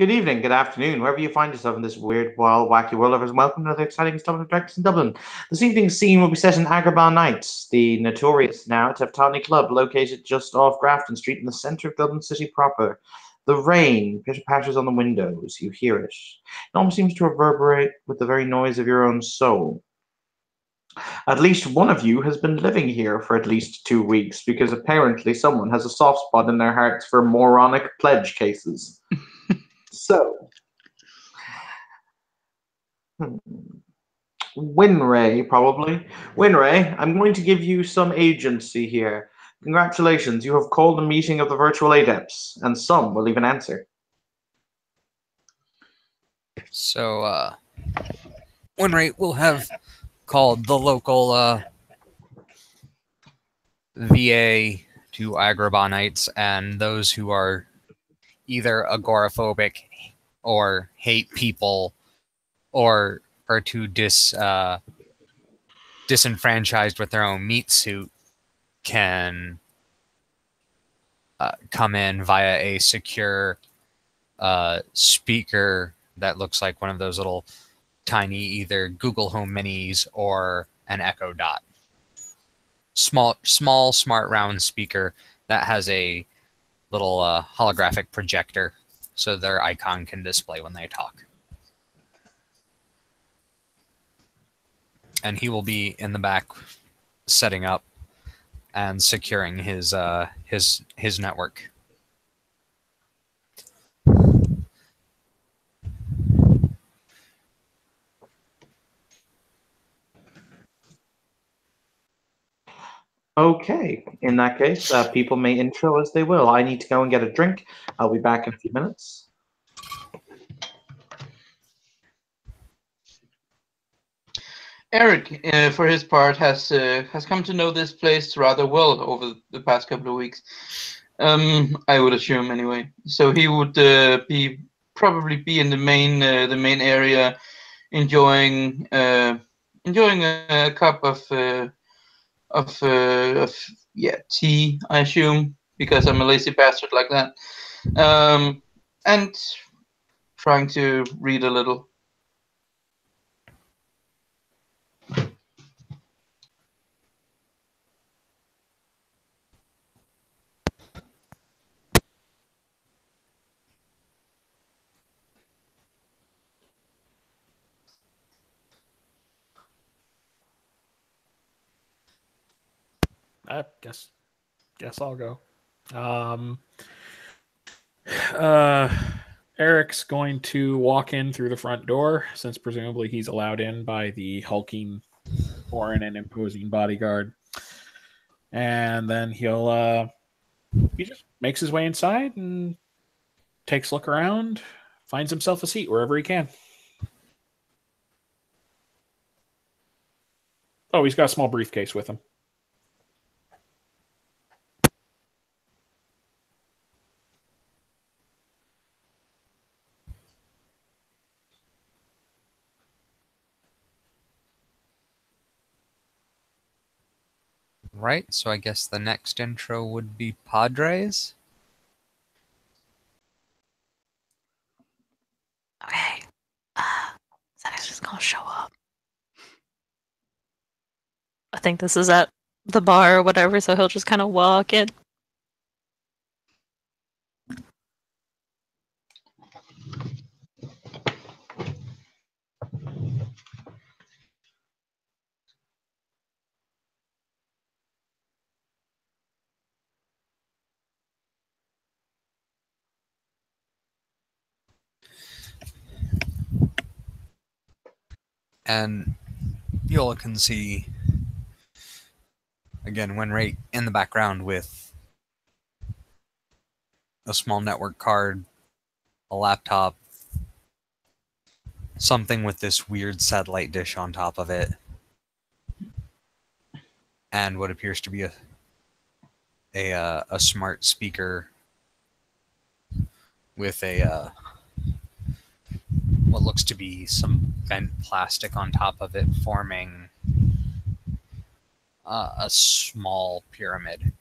Good evening, good afternoon, wherever you find yourself in this weird, wild, wacky world of us. Welcome to the exciting stuff of Dragons in Dublin. This evening's scene will be set in Agrabah Nights, the notorious now Teftani club located just off Grafton Street in the centre of Dublin city proper. The rain pitter-patters on the windows. You hear it. It almost seems to reverberate with the very noise of your own soul. At least one of you has been living here for at least 2 weeks because apparently someone has a soft spot in their hearts for moronic pledge cases. So, hmm, Winray, probably. Winray, I'm going to give you some agency here. Congratulations, you have called a meeting of the virtual adepts, and some will even answer. So, Winray will have called the local VA to Agrabah and those who are either agoraphobic or hate people or are too disenfranchised with their own meat suit can come in via a secure speaker that looks like one of those little tiny either Google Home Minis or an Echo Dot. Small, smart, round speaker that has a little holographic projector so their icon can display when they talk. And he will be in the back setting up and securing his network. Okay, in that case, people may intro as they will. I need to go and get a drink. I'll be back in a few minutes. Eric, for his part, has come to know this place rather well over the past couple of weeks. I would assume anyway. So he would probably be in the main area, enjoying a cup of tea, I assume, because I'm a lazy bastard like that, and trying to read a little. I guess I'll go. Eric's going to walk in through the front door, since presumably he's allowed in by the hulking, foreign, and imposing bodyguard. And then he just makes his way inside and takes a look around, finds himself a seat wherever he can. Oh, he's got a small briefcase with him. Right, so I guess the next intro would be Padres. Okay. Zedek's just gonna show up. I think this is at the bar or whatever, so he'll just kind of walk in. And you can see, again, Winray in the background with a small network card, a laptop, something with this weird satellite dish on top of it, and what appears to be a smart speaker with what looks to be some bent plastic on top of it, forming a small pyramid.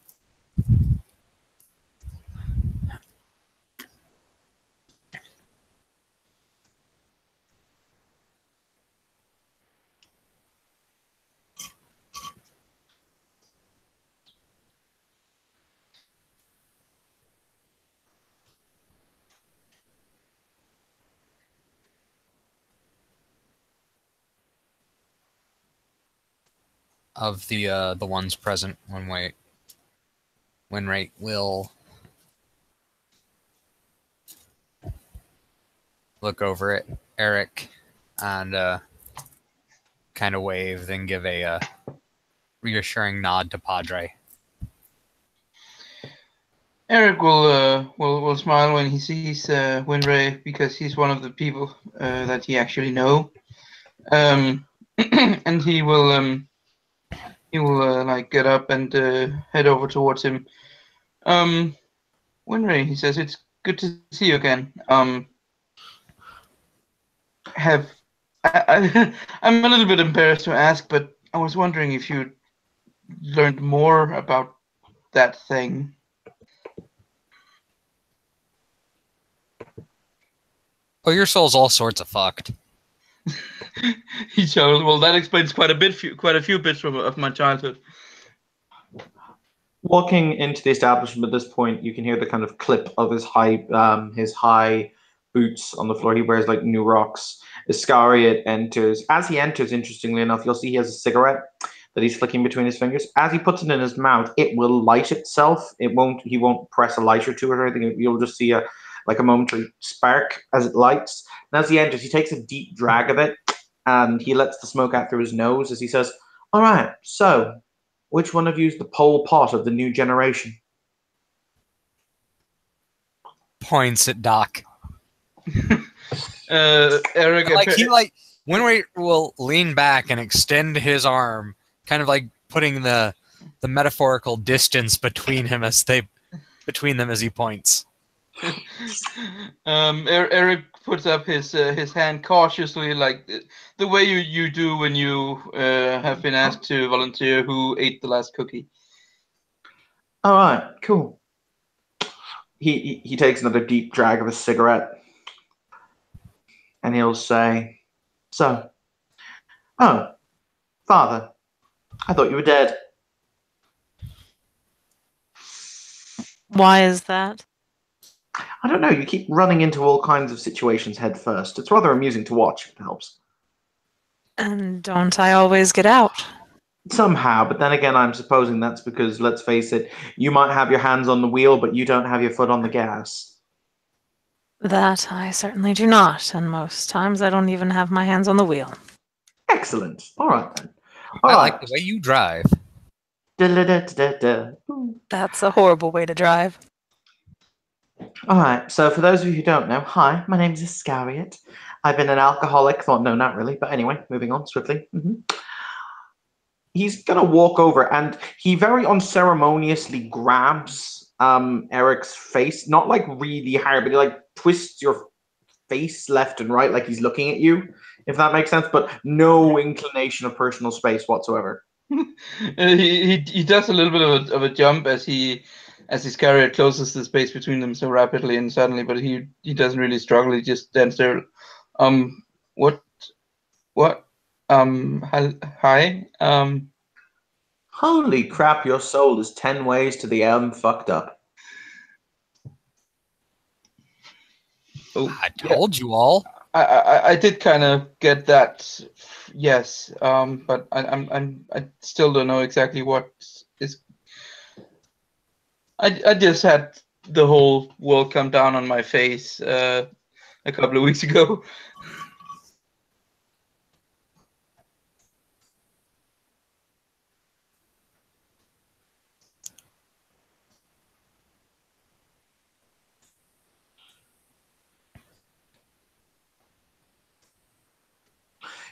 of the ones present, Winrate will look over at Eric and kind of wave, then give a reassuring nod to Padre. Eric will smile when he sees Winray because he's one of the people that he actually know, and he will like get up and head over towards him. Winray, he says, it's good to see you again. I'm a little bit embarrassed to ask, but I was wondering if you learned more about that thing. Oh, your soul's all sorts of fucked. He chuckled. Well, that explains quite a few bits of my childhood. Walking into the establishment at this point, you can hear the kind of clip of his high boots on the floor. He wears like new rocks. Iscariot enters. As he enters, interestingly enough, you'll see he has a cigarette that he's flicking between his fingers. As he puts it in his mouth, it will light itself. He won't press a lighter to it or anything. You'll just see a momentary spark as it lights. And as he enters, he takes a deep drag of it, and he lets the smoke out through his nose as he says, "All right, so which one of you is the Pol Pot of the new generation?" Points at Doc. Eric, Winrate will lean back and extend his arm, kind of like putting the metaphorical distance between them as he points. Eric puts up his hand cautiously, like the way you do when you have been asked to volunteer who ate the last cookie. All right, cool. He takes another deep drag of a cigarette, and he'll say, "So, Father, I thought you were dead." Why is that? I don't know. You keep running into all kinds of situations head first. It's rather amusing to watch. It helps. And don't I always get out? Somehow, but then again, I'm supposing that's because, let's face it, you might have your hands on the wheel, but you don't have your foot on the gas. That I certainly do not, and most times I don't even have my hands on the wheel. Excellent. All right, then. I like the way you drive. Da-da-da-da-da. That's a horrible way to drive. All right, so for those of you who don't know, hi, my name's Iscariot. I've been an alcoholic. Well, no, not really, but anyway, moving on swiftly. He's going to walk over, and he very unceremoniously grabs Eric's face, not like really hard, but he like twists your face left and right like he's looking at you, if that makes sense, but no inclination of personal space whatsoever. He does a little bit of a jump as his carrier closes the space between them so rapidly and suddenly, but he doesn't really struggle. He just stands there. What? Hi. Holy crap! Your soul is 10 ways to the fucked up. Oh, I told you all. I did kind of get that, yes. But I still don't know exactly what is. I just had the whole world come down on my face a couple of weeks ago.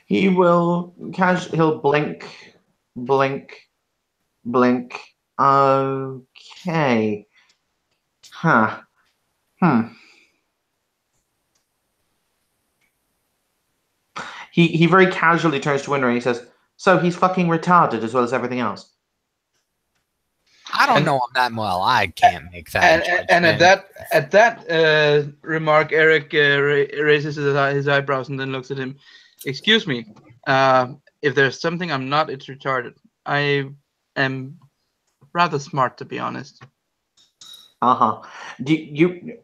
He will he'll blink, blink, blink. Okay. Huh. He very casually turns to Winter and he says, "So he's fucking retarded as well as everything else." I don't know him that well. I can't make that. And at that remark, Eric raises his eyebrows and then looks at him. "Excuse me. If there's something I'm not, it's retarded. I am rather smart, to be honest." Do you?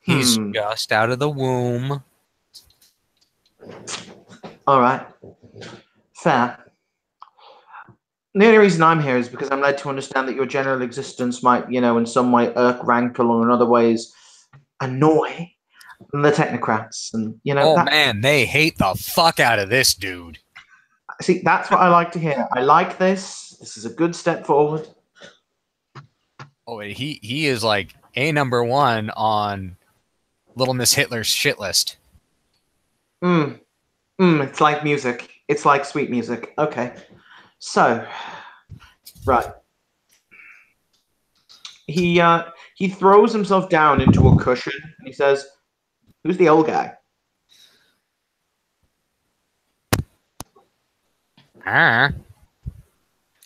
He's just out of the womb. All right. Fair. The only reason I'm here is because I'm led to understand that your general existence might, in some way irk, rankle, or in other ways annoy the technocrats. And, Oh man, they hate the fuck out of this dude. see, that's what I like to hear. I like this. This is a good step forward. Oh, he is like number 1 on Little Miss Hitler's shit list. It's like music. It's like sweet music. Okay. So, right. He throws himself down into a cushion and he says, "Who's the old guy?"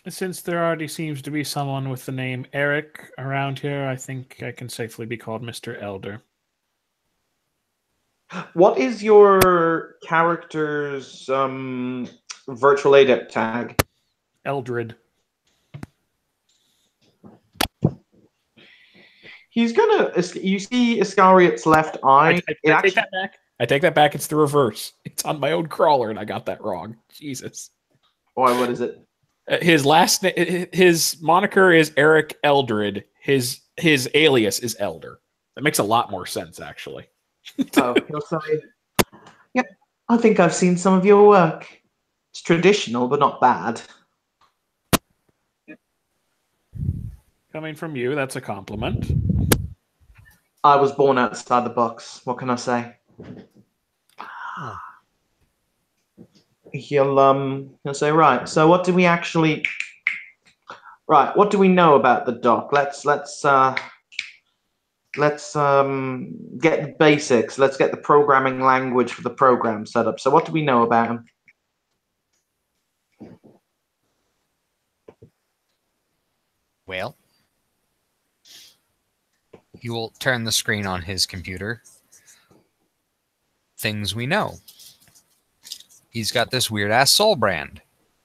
Since there already seems to be someone with the name Eric around here, I think I can safely be called Mr. Elder. What is your character's virtual adept tag? Eldred. He's gonna. You see Iscariot's left eye. I take that back. I take that back. It's the reverse. It's on my own crawler, and I got that wrong. Jesus. Why? What is it? His moniker is Eric Eldred. His alias is Elder. That makes a lot more sense, actually. Oh, he'll say, "Yeah, I think I've seen some of your work. It's traditional, but not bad." Coming from you, that's a compliment. I was born outside the box. What can I say? He'll say, right. So what do we actually? Right. What do we know about the doc? Let's get the basics. Let's get the programming language for the program set up. So what do we know about him? Well, he will turn the screen on his computer. Things we know. He's got this weird-ass soul brand.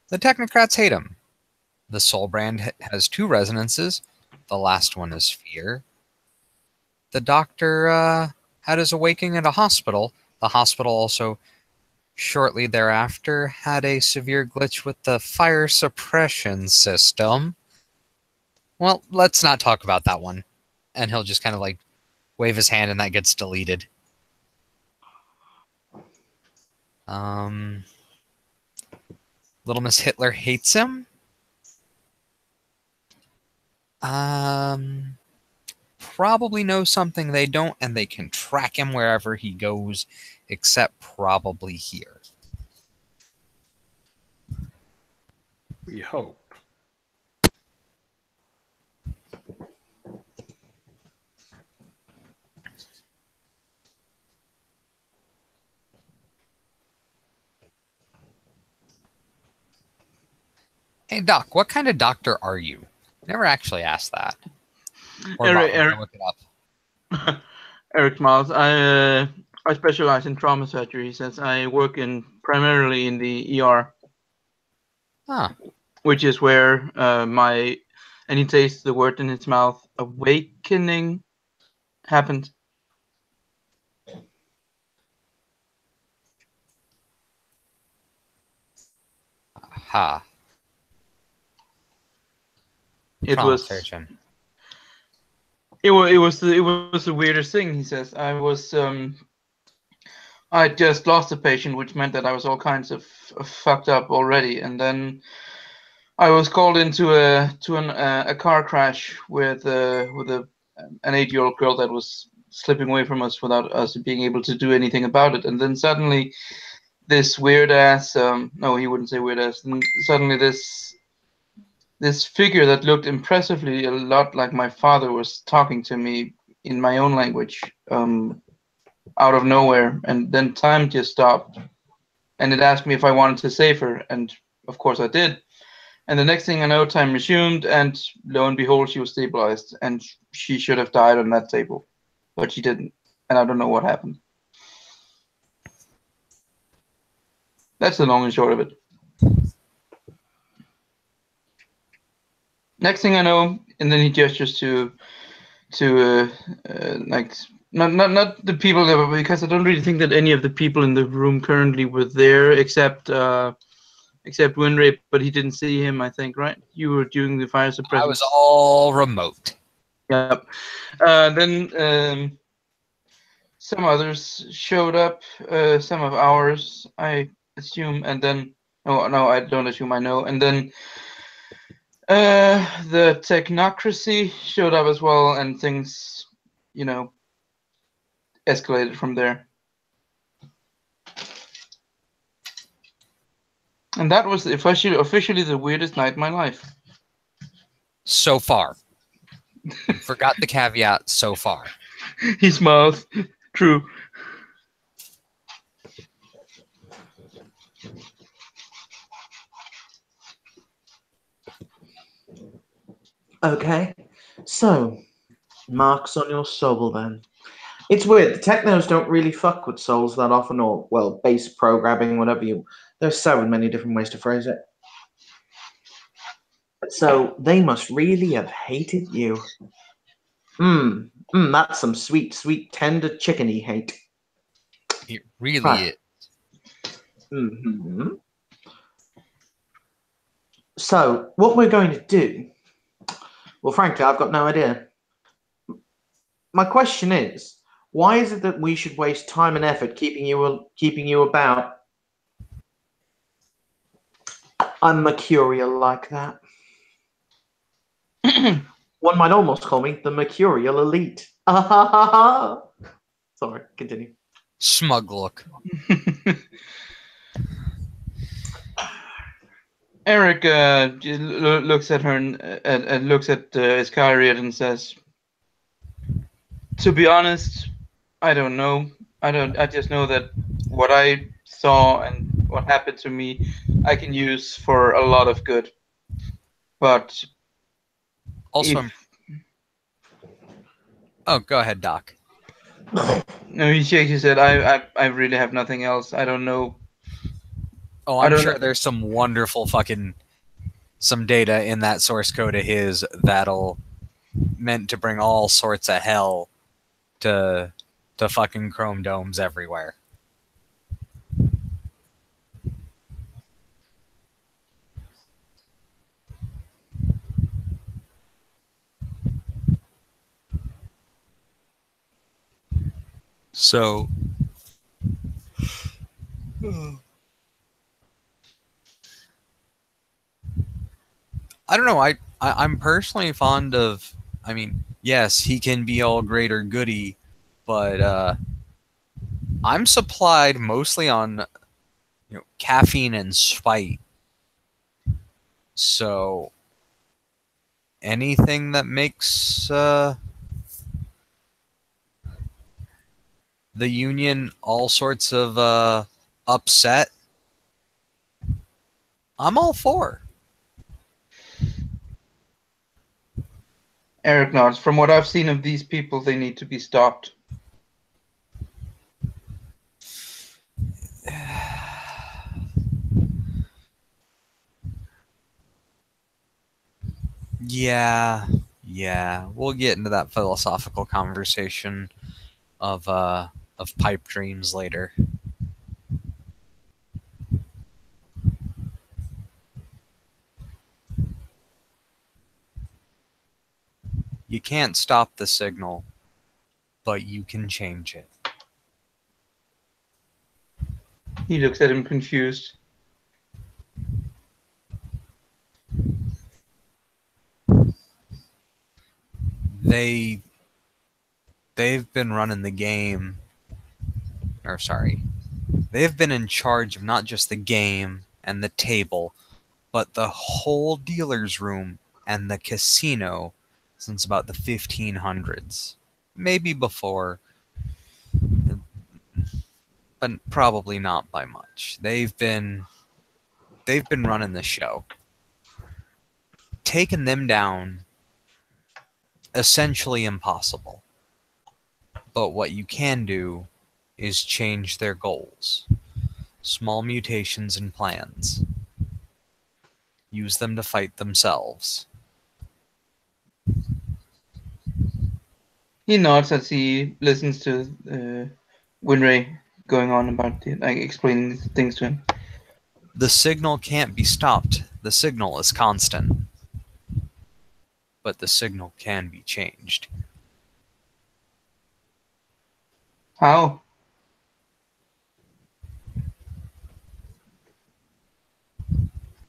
The technocrats hate him. The soul brand has 2 resonances. The last one is fear. The doctor had his awakening at a hospital. The hospital also, shortly thereafter, had a severe glitch with the fire suppression system. Well, let's not talk about that one. And he'll just kind of like wave his hand and that gets deleted. Little Miss Hitler hates him. Probably knows something they don't, and they can track him wherever he goes, except probably here. We hope. Hey, Doc, what kind of doctor are you? Never actually asked that. Or Eric, look it up. Eric Miles. I specialize in trauma surgery. He says I work primarily in the ER, which is where and he tastes the word in his mouth, awakening happened. Aha. It Trauma was surgeon. It was the weirdest thing. He says I just lost a patient, which meant that I was all kinds of fucked up already, and then I was called into a car crash with an 8-year-old girl that was slipping away from us without us being able to do anything about it, and then suddenly this weird ass no, he wouldn't say weird ass. And suddenly this figure that looked impressively a lot like my father was talking to me in my own language, out of nowhere, and then time just stopped, and it asked me if I wanted to save her, and of course I did. And the next thing I know, time resumed, and lo and behold, she was stabilized, and she should have died on that table, but she didn't, and I don't know what happened. That's the long and short of it. Next thing I know, and then he gestures to like not the people there, because I don't really think that any of the people in the room currently were there, except except Winray, but he didn't see him, I think, right? You were doing the fire suppression. I was all remote. Yep. Then some others showed up, some of ours, I assume, and then no, I don't assume, I know. And then the technocracy showed up as well, and things, escalated from there. And that was officially the weirdest night in my life. So far. Forgot the caveat, so far. His mouth. True. Okay, so marks on your soul then. It's weird. The technos don't really fuck with souls that often, or well, base programming, whatever you. There's so many different ways to phrase it. So they must really have hated you. That's some sweet, sweet, tender chickeny hate. It really Right. is. So what we're going to do? Well, frankly, I've got no idea. My question is, why is it that we should waste time and effort keeping you about? I'm mercurial like that. One might almost call me the mercurial elite. Sorry, continue. Smug look. Eric looks at her and looks at Iscariot and says, "To be honest, I don't know. I just know that what I saw and what happened to me, I can use for a lot of good. But Also, oh, go ahead, Doc. No, he shakes his head. I really have nothing else. I don't know. Oh, I'm sure there's some wonderful some data in that source code of his that'll meant to bring all sorts of hell to fucking chrome domes everywhere. So I don't know. I'm personally fond of. I mean, yes, he can be all great or goody, but I'm supplied mostly on caffeine and spite. So anything that makes the Union all sorts of upset, I'm all for. Eric nods. From what I've seen of these people, they need to be stopped. Yeah. We'll get into that philosophical conversation of pipe dreams later. You can't stop the signal, but you can change it. He looks at him confused. They've been running the game, or sorry, they've been in charge of not just the game and the table, but the whole dealer's room and the casino since about the 1500s. Maybe before, but probably not by much. They've been running the show. Taking them down, essentially impossible. But what you can do is change their goals. Small mutations in plans. Use them to fight themselves. He nods as he listens to Winray going on about explaining things to him. The signal can't be stopped. The signal is constant. But the signal can be changed. How?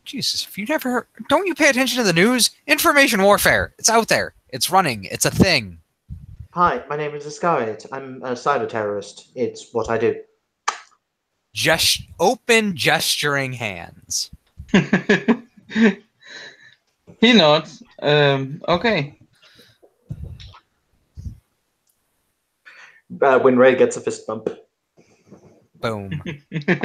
Jesus, if you never heard, don't you pay attention to the news? Information warfare. It's out there. It's running. It's a thing. Hi, my name is Iscariot. I'm a cyber terrorist. It's what I do. Open gesturing hands. He nods. Okay. When Ray gets a fist bump. Boom. There we go.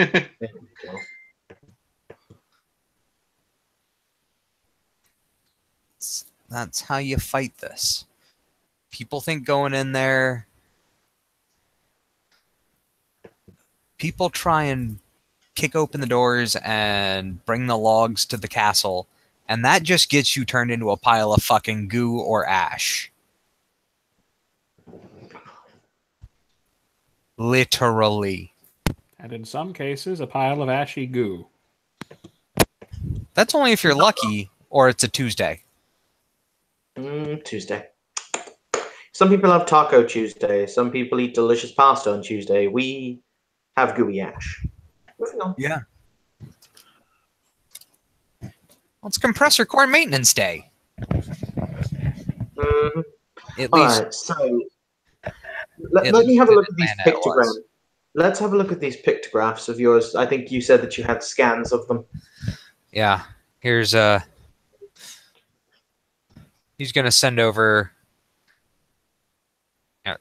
That's how you fight this. People think going in there... People try and kick open the doors and bring the logs to the castle, and that just gets you turned into a pile of fucking goo or ash. Literally. And in some cases, a pile of ashy goo. That's only if you're lucky or it's a Tuesday. Tuesday. Some people have Taco Tuesday. Some people eat delicious pasta on Tuesday. We have gooey ash. Moving on. Yeah. Well, it's compressor core maintenance day. Mhm. At All least right, so let me have a look at these Atlanta it pictograms. was. Let's have a look at these pictographs of yours. I think you said that you had scans of them. Yeah. Here's he's gonna send over an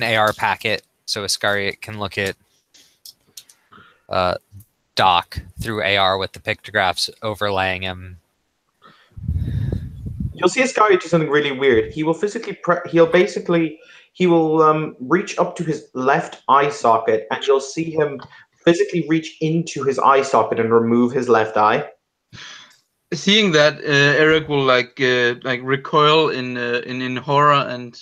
AR packet so Iscariot can look at Doc through AR with the pictographs overlaying him. You'll see Iscariot do something really weird. He will physically he will reach up to his left eye socket, and you'll see him physically reach into his eye socket and remove his left eye. Seeing that, Eric will like recoil in horror and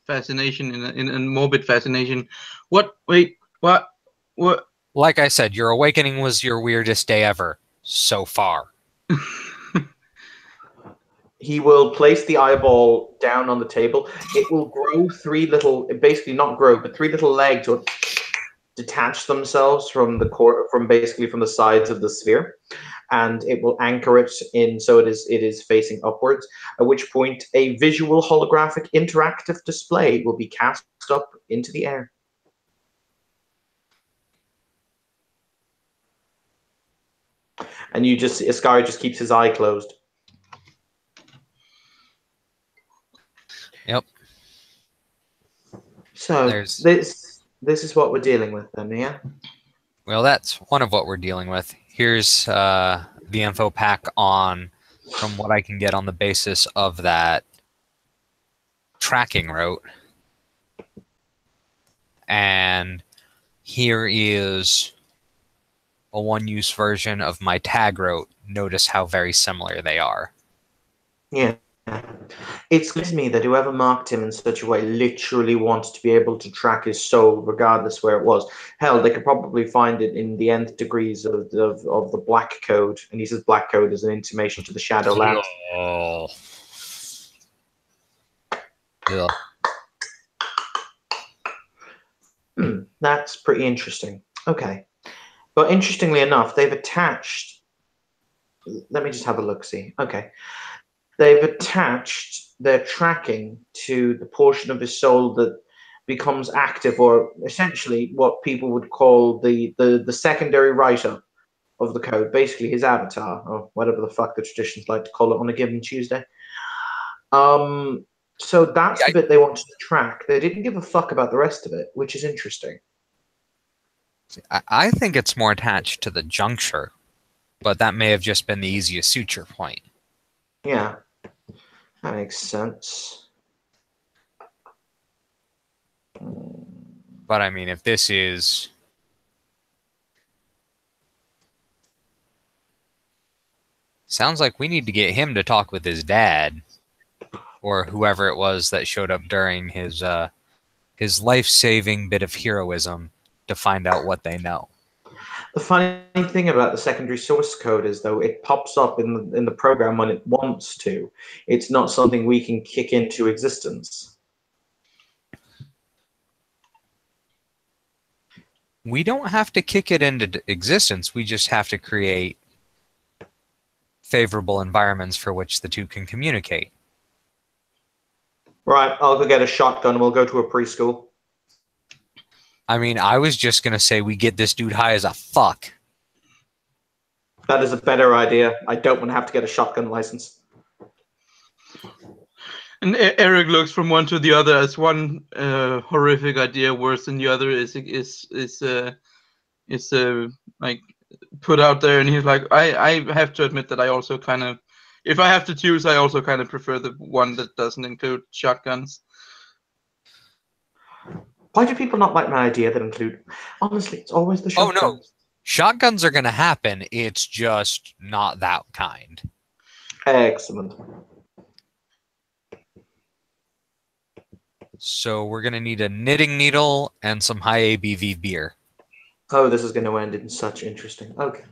fascination, in morbid fascination. What? Wait, what? What? Like I said, your awakening was your weirdest day ever so far. He will place the eyeball down on the table. It will grow basically not grow, but three little legs will detach themselves from the core, from the sides of the sphere, and it will anchor it in so it is facing upwards. At which point, a visual holographic interactive display will be cast up into the air. And Iscariot just keeps his eye closed. Yep. So this is what we're dealing with then, yeah? Well, that's one of what we're dealing with. Here's the info pack on, from what I can get on the basis of that tracking route. And here is a one-use version of my tag route. Notice how very similar they are. Yeah. It's clear to me that whoever marked him in such a way literally wanted to be able to track his soul regardless where it was. Hell, they could probably find it in the nth degrees of the black code. And he says black code is an intimation to the Shadowlands. Oh. Yeah. That's pretty interesting. Okay. But interestingly enough, they've attached... Let me just have a look-see. Okay. They've attached their tracking to the portion of his soul that becomes active, or essentially what people would call the secondary writer of the code, basically his avatar, or whatever the fuck the traditions like to call it on a given Tuesday. So that's the bit they wanted to track. They didn't give a fuck about the rest of it, which is interesting. I think it's more attached to the juncture, but that may have just been the easiest suture point. Yeah, that makes sense. But I mean, if this is... Sounds like we need to get him to talk with his dad, or whoever it was that showed up during his life-saving bit of heroism, to find out what they know. The funny thing about the secondary source code is, though, it pops up in the program when it wants to. It's not something we can kick into existence. We don't have to kick it into existence. We just have to create favorable environments for which the two can communicate. Right, I'll go get a shotgun and we'll go to a preschool. I mean, I was just going to say we get this dude high as a fuck. That is a better idea. I don't want to have to get a shotgun license. And Eric looks from one to the other as one horrific idea worse than the other is like put out there, and he's like, I have to admit that I also kind of, if I have to choose, I also kind of prefer the one that doesn't include shotguns. Why do people not like my idea that include? Honestly, it's always the Oh, shotgun. no. Shotguns are going to happen. It's just not that kind. Excellent. So we're going to need a knitting needle and some high ABV beer. Oh, this is going to end in such interesting. Okay.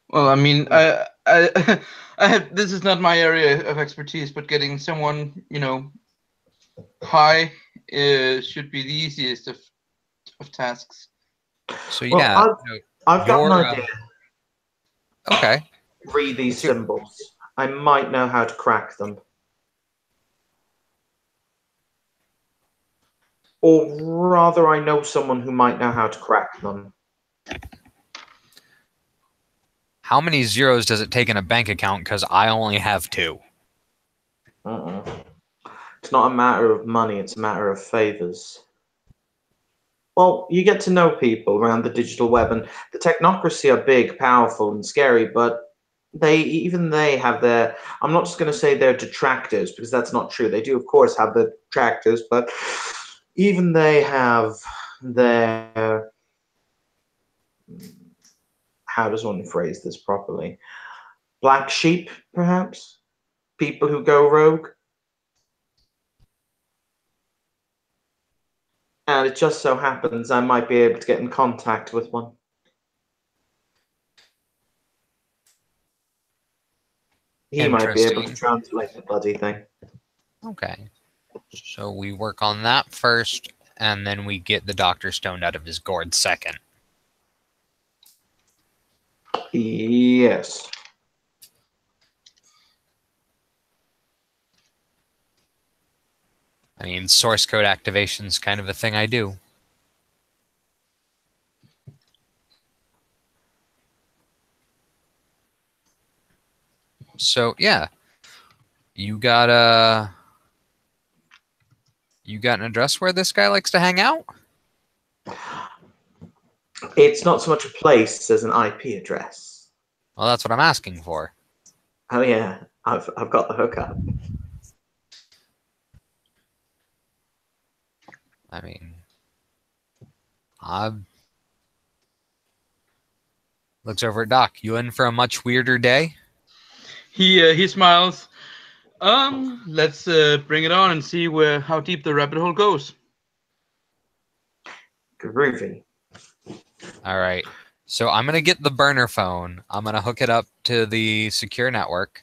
Well, I mean, I have, this is not my area of expertise, but getting someone, high should be the easiest of tasks. So Well, yeah. I've got an your, idea. Okay. Read these symbols. I might know how to crack them. Or rather, I know someone who might know how to crack them. How many zeros does it take in a bank account? Because I only have 2. It's not a matter of money, it's a matter of favors. Well, you get to know people around the digital web, and the technocracy are big, powerful, and scary, but even they have their, I'm not just going to say they're detractors, because that's not true. They do, of course, have the detractors, but even they have their, how does one phrase this properly? Black sheep, perhaps? People who go rogue? And it just so happens I might be able to get in contact with one. He might be able to translate the bloody thing. Okay. So we work on that first, and then we get the Dr. Stone out of his gourd second. Yes. I mean, source code activation's kind of a thing I do. So yeah, you got an address where this guy likes to hang out? It's not so much a place as an IP address. Well, that's what I'm asking for. Oh yeah, I've got the hookup. I mean, looks over at Doc. You in for a much weirder day? He smiles. Let's bring it on and see how deep the rabbit hole goes. Groovy. All right. So I'm gonna get the burner phone. I'm gonna hook it up to the secure network,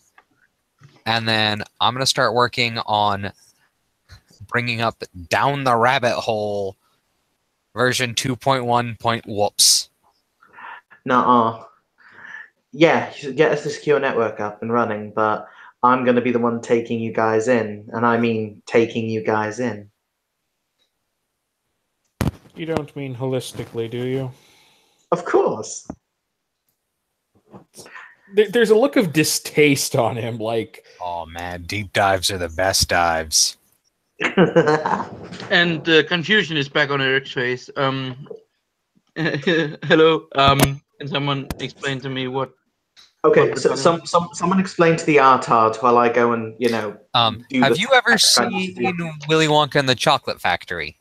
and then I'm gonna start working on bringing up Down the Rabbit Hole version 2.1. Whoops. Nuh-uh. Yeah, you should get us the secure network up and running, but I'm going to be the one taking you guys in, and I mean taking you guys in. You don't mean holistically, do you? Of course. There's a look of distaste on him, like... Oh man, deep dives are the best dives. And confusion is back on Eric's face. Hello. Can someone explain to me what? Okay, so someone explain to the Artard while I go and Have you ever seen Willy Wonka and the Chocolate Factory?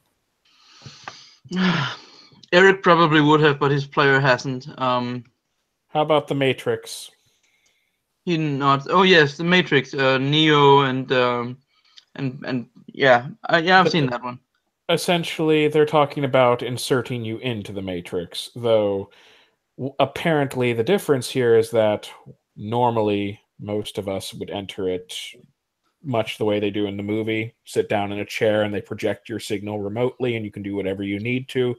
Eric probably would have, but his player hasn't. How about The Matrix? He not. Oh yes, The Matrix. Neo and Yeah, I've seen that one. Essentially, they're talking about inserting you into the Matrix, though apparently the difference here is that normally most of us would enter it much the way they do in the movie, sit down in a chair and they project your signal remotely and you can do whatever you need to.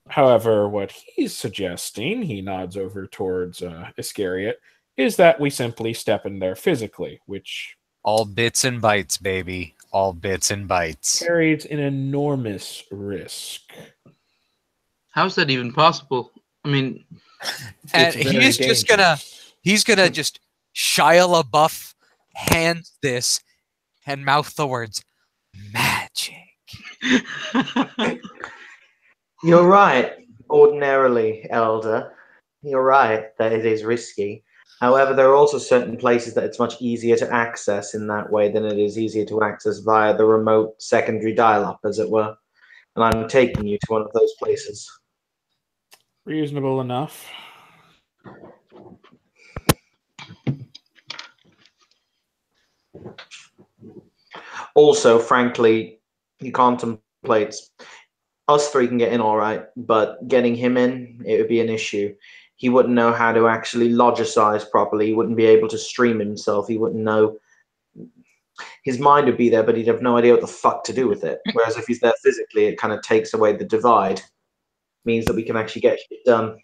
However, what he's suggesting, he nods over towards Iscariot, is that we simply step in there physically, which All bits and bytes, baby. All bits and bytes. carries an enormous risk. How's that even possible? I mean, And It's very he's just gonna dangerous. he's gonna just Shia LaBeouf hand this and mouth the words magic. You're right. Ordinarily, Elder, you're right that it is risky. However, there are also certain places that it's much easier to access in that way than it is easier to access via the remote secondary dial-up, as it were. And I'm taking you to one of those places. Reasonable enough. Also, frankly, he contemplates us three can get in all right, but getting him in, it would be an issue. He wouldn't know how to actually logicize properly. He wouldn't be able to stream himself. He wouldn't know. His mind would be there, but he'd have no idea what the fuck to do with it. Whereas if he's there physically, it kind of takes away the divide. Means that we can actually get shit done.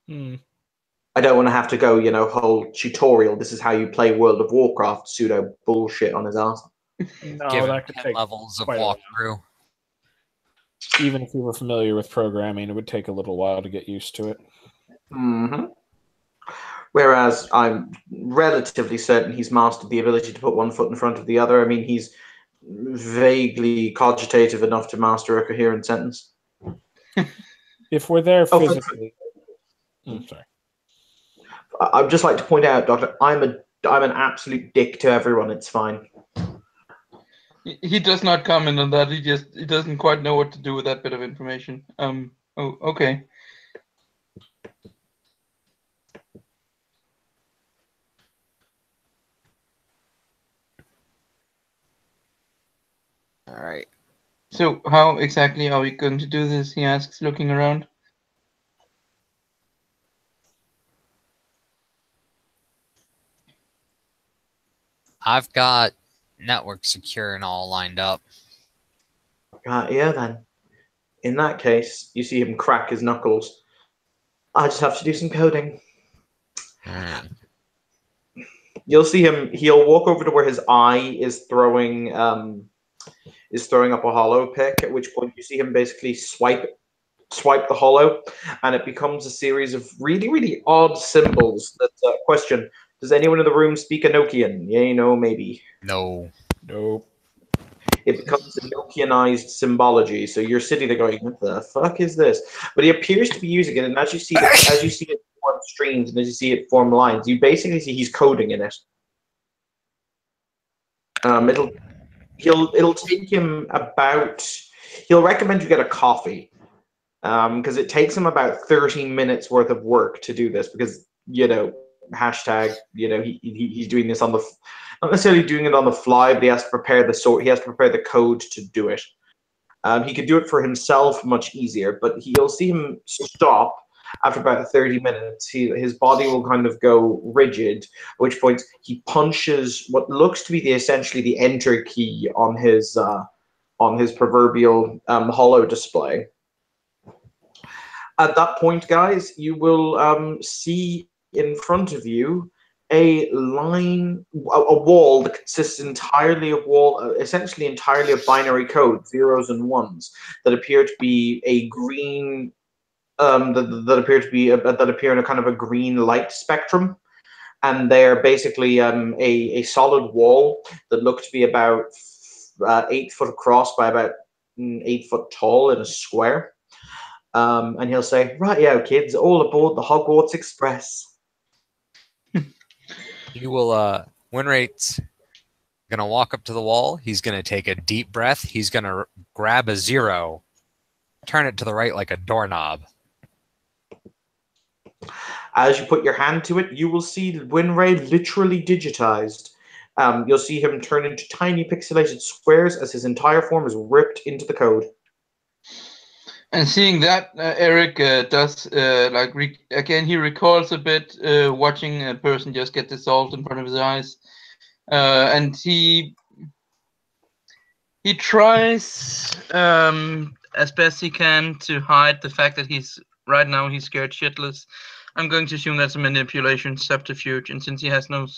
I don't want to have to go, whole tutorial. This is how you play World of Warcraft pseudo bullshit on his ass. No, Give him that could 10 take levels of quite a while. walkthrough. Even if you were familiar with programming, it would take a little while to get used to it. Mm-hmm. Whereas I'm relatively certain he's mastered the ability to put one foot in front of the other. I mean, he's vaguely cogitative enough to master a coherent sentence. If we're there Oh, physically, sorry. I'd just like to point out, Doctor, I'm an absolute dick to everyone. It's fine. he does not comment on that. He doesn't quite know what to do with that bit of information. Oh, okay. All right. So how exactly are we going to do this? He asks, looking around. I've got network secure and all lined up. Yeah, then. In that case, you see him crack his knuckles. I just have to do some coding. You'll see him. He'll walk over to where his eye is throwing up a hollow pick. At which point you see him basically swipe the hollow, and it becomes a series of really, really odd symbols. That's a question. Does anyone in the room speak Enochian? Yay, no, maybe. No. Nope. It becomes Enochianized symbology. So you're sitting there going, "What the fuck is this?" But he appears to be using it, and as you see it form streams and as you see it form lines, you basically see he's coding in it. It'll take him about. He'll recommend you get a coffee, because it takes him about 13 minutes worth of work to do this. Because hashtag, he's doing this on the, not necessarily doing it on the fly, but he has to prepare the code to do it. He could do it for himself much easier, but you'll see him stop after about 30 minutes. His body will kind of go rigid, at which point he punches what looks to be essentially the enter key on his proverbial hollow display. At that point, guys, you will see in front of you a wall that consists entirely of essentially entirely of binary code, zeros and ones, that appear to be a green, that appear in a kind of a green light spectrum, and they're basically a solid wall that look to be about 8 foot across by about 8 foot tall in a square. And he'll say, "Right, yeah, kids, all aboard the Hogwarts Express." You will, Winrate's gonna walk up to the wall. He's gonna take a deep breath. He's gonna grab a 0, turn it to the right like a doorknob. As you put your hand to it, you will see Winray literally digitized. You'll see him turn into tiny pixelated squares as his entire form is ripped into the code. And seeing that, Eric does again. He recalls a bit watching a person just get dissolved in front of his eyes, and he tries as best he can to hide the fact that he's scared shitless. I'm going to assume that's a manipulation subterfuge, and since he has no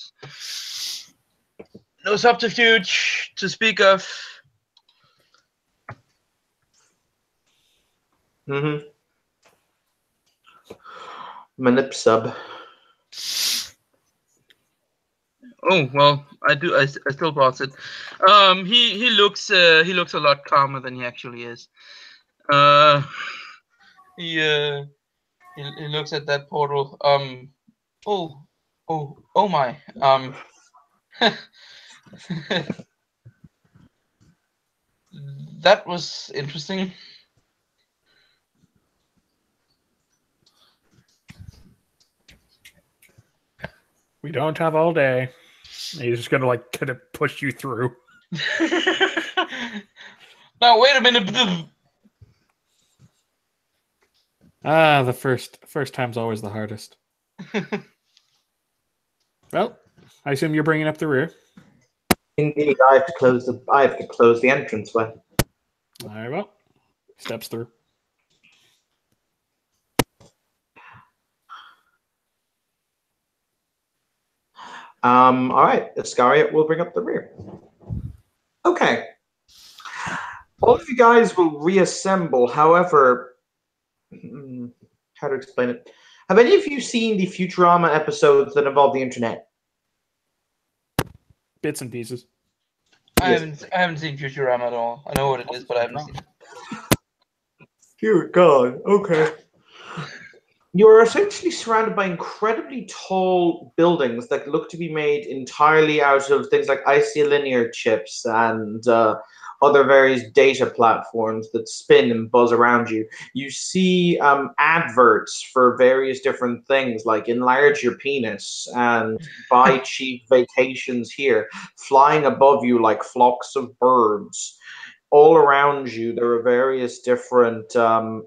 subterfuge to speak of. Mm-hmm. Manip sub. Oh well, I still boss it. He looks a lot calmer than he actually is. He looks at that portal. Oh my. That was interesting. We don't have all day. He's just gonna kind of push you through. Now wait a minute. The first time's always the hardest. Well, I assume you're bringing up the rear. Indeed, I have to close the entranceway. All right, well, steps through. All right, Iscariot will bring up the rear. Okay. All of you guys will reassemble. However, how to explain it? Have any of you seen the Futurama episodes that involve the internet? Bits and pieces. I haven't seen Futurama at all. I know what it is, but I haven't seen it. Dear God. Okay. You're essentially surrounded by incredibly tall buildings that look to be made entirely out of things like IC linear chips and other various data platforms that spin and buzz around you. You see adverts for various different things like enlarge your penis and buy cheap vacations here, flying above you like flocks of birds. All around you, there are various different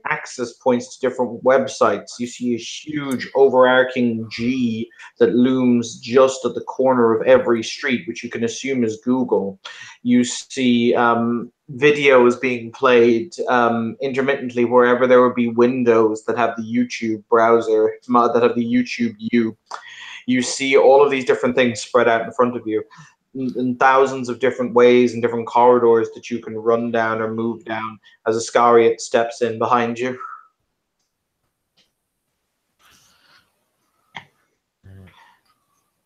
access points to different websites. You see a huge overarching G that looms just at the corner of every street, which you can assume is Google. You see videos being played intermittently wherever there would be windows that have the YouTube browser, that have the YouTube U. You see all of these different things spread out in front of you. In thousands of different ways and different corridors that you can run down or move down as Iscariot steps in behind you.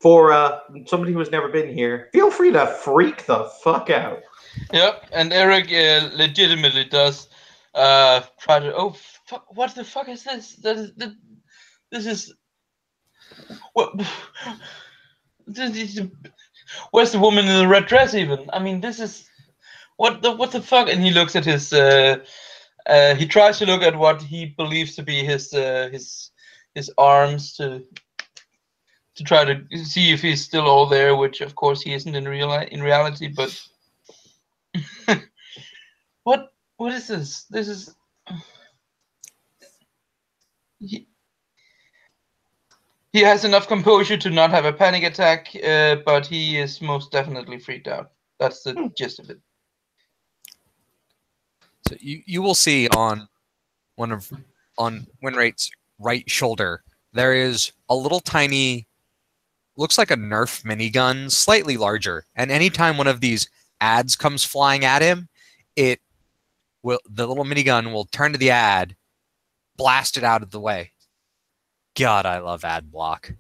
For somebody who has never been here, feel free to freak the fuck out. Yep, and Eric legitimately does try to. Oh, fuck, what the fuck is this? This is what? Where's the woman in the red dress? Even I mean, this is what the fuck? And he looks at his. He tries to look at what he believes to be his arms to try to see if he's still all there, which of course he isn't in reality. But what is this? This is. He has enough composure to not have a panic attack, but he is most definitely freaked out. That's the gist of it. So you will see on Winrate's right shoulder, there is a little tiny, looks like a Nerf minigun, slightly larger. And anytime one of these ads comes flying at him, the little minigun will turn to the ad, blast it out of the way. God, I love ad block.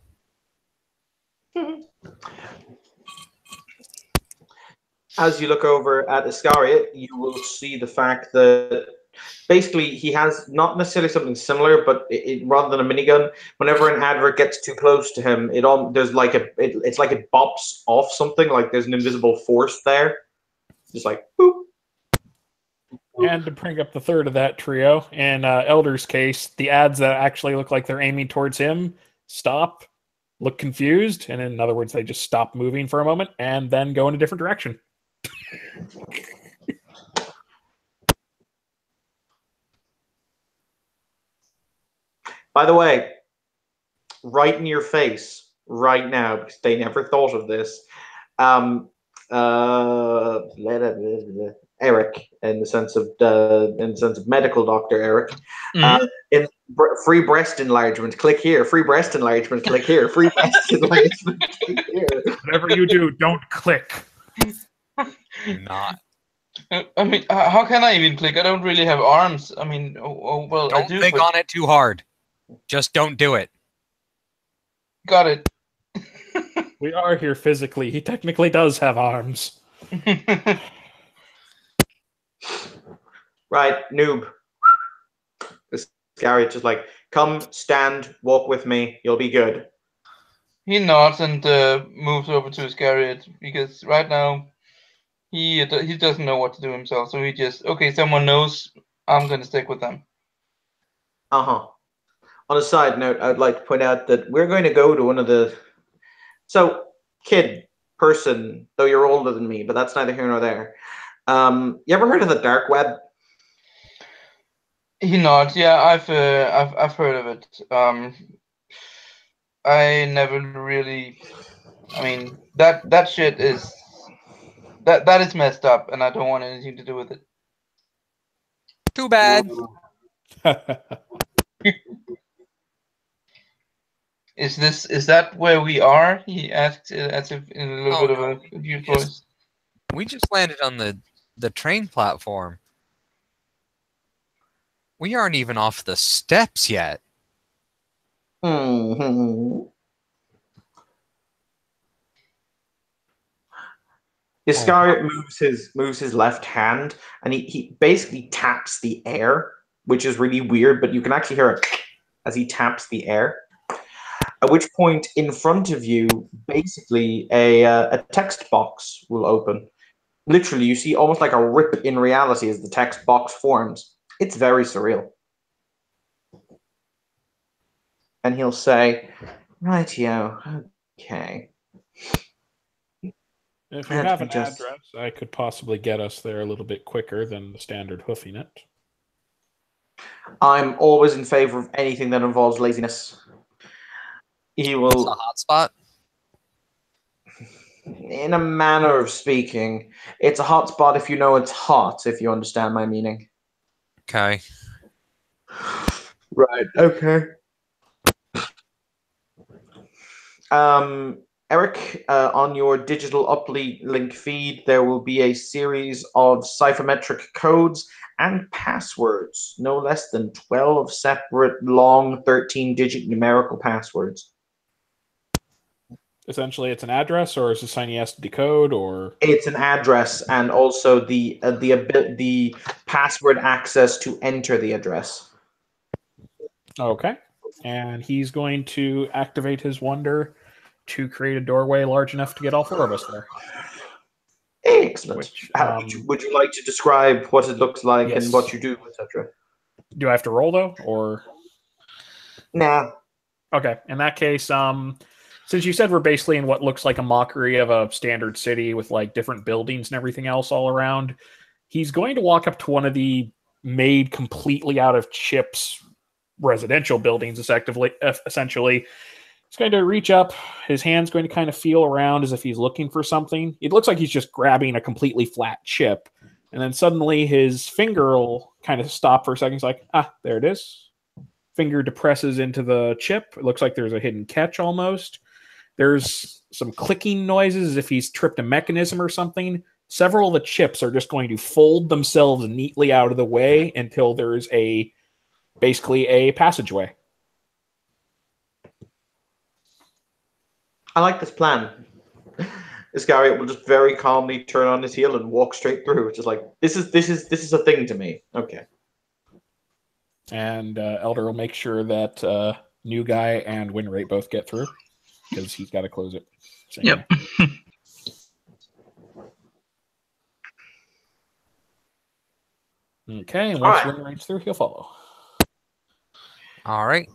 As you look over at Iscariot, you will see the fact that basically he has not necessarily something similar, but rather than a minigun, whenever an advert gets too close to him, it's like it bops off something, like there's an invisible force there, just like boop. And to bring up the third of that trio, in Elder's case, the ads that actually look like they're aiming towards him stop, look confused, and in other words, they just stop moving for a moment and then go in a different direction. By the way, right in your face, right now, because they never thought of this. Eric, in the sense of medical doctor Eric, in free breast enlargement, click here. Free breast enlargement, click here. Free breast enlargement, click here. Whatever you do, don't click. Not. I mean, how can I even click? I don't really have arms. I mean, well, I Don't do. click on it too hard. Just don't do it. Got it. We are here physically. He technically does have arms. Right, noob. This Gary just like, come, stand, walk with me. You'll be good. He nods and moves over to Iscariot because right now he doesn't know what to do himself. So he just, okay, someone knows. I'm gonna stick with them. On a side note, I'd like to point out that we're going to go to one of the. So, kid, person, though you're older than me, but that's neither here nor there. You ever heard of the dark web? He nods. Yeah, I've heard of it. I never really. I mean, that shit is that is messed up, and I don't want anything to do with it. Too bad. Is that where we are? He asks as if in a little Oh, bit no, of a confused voice. We just landed on the train platform. We aren't even off the steps yet. Mm-hmm. Iscariot moves his left hand, and he basically taps the air, which is really weird, but you can actually hear it as he taps the air. At which point, in front of you, basically a text box will open. Literally, you see almost like a rip in reality as the text box forms. It's very surreal. And he'll say, "Rightio, okay." If you have an address, I could possibly get us there a little bit quicker than the standard hoofing it. I'm always in favor of anything that involves laziness. He will. It's a hot spot. In a manner of speaking, it's a hot spot if you know it's hot, if you understand my meaning. Okay. Right, okay. Eric, on your digital uplink feed, there will be a series of ciphermetric codes and passwords, no less than 12 separate, long, 13-digit numerical passwords. Essentially, it's an address, or is it signing yes to decode, or it's an address and also the password access to enter the address. Okay, and he's going to activate his wonder to create a doorway large enough to get all four of us there. Excellent. Which, would you like to describe what it looks like yes. and what you do, etc.? Do I have to roll though, or nah? Okay, in that case, since you said we're basically in what looks like a mockery of a standard city with like different buildings and everything else all around, he's going to walk up to one of the made completely out of chips residential buildings, essentially. He's going to reach up, his hand's going to kind of feel around as if he's looking for something. It looks like he's just grabbing a completely flat chip, and then suddenly his finger will kind of stop for a second. He's like, there it is. Finger depresses into the chip. It looks like there's a hidden catch almost. There's some clicking noises as if he's tripped a mechanism or something. Several of the chips are just going to fold themselves neatly out of the way until there's basically a passageway. I like this plan. Iscariot will just very calmly turn on his heel and walk straight through. It's just like, this is a thing to me. Okay. And Elder will make sure that New Guy and Winrate both get through, because he's got to close it. Yep. Okay, and once Winrate's through, he'll follow. All right.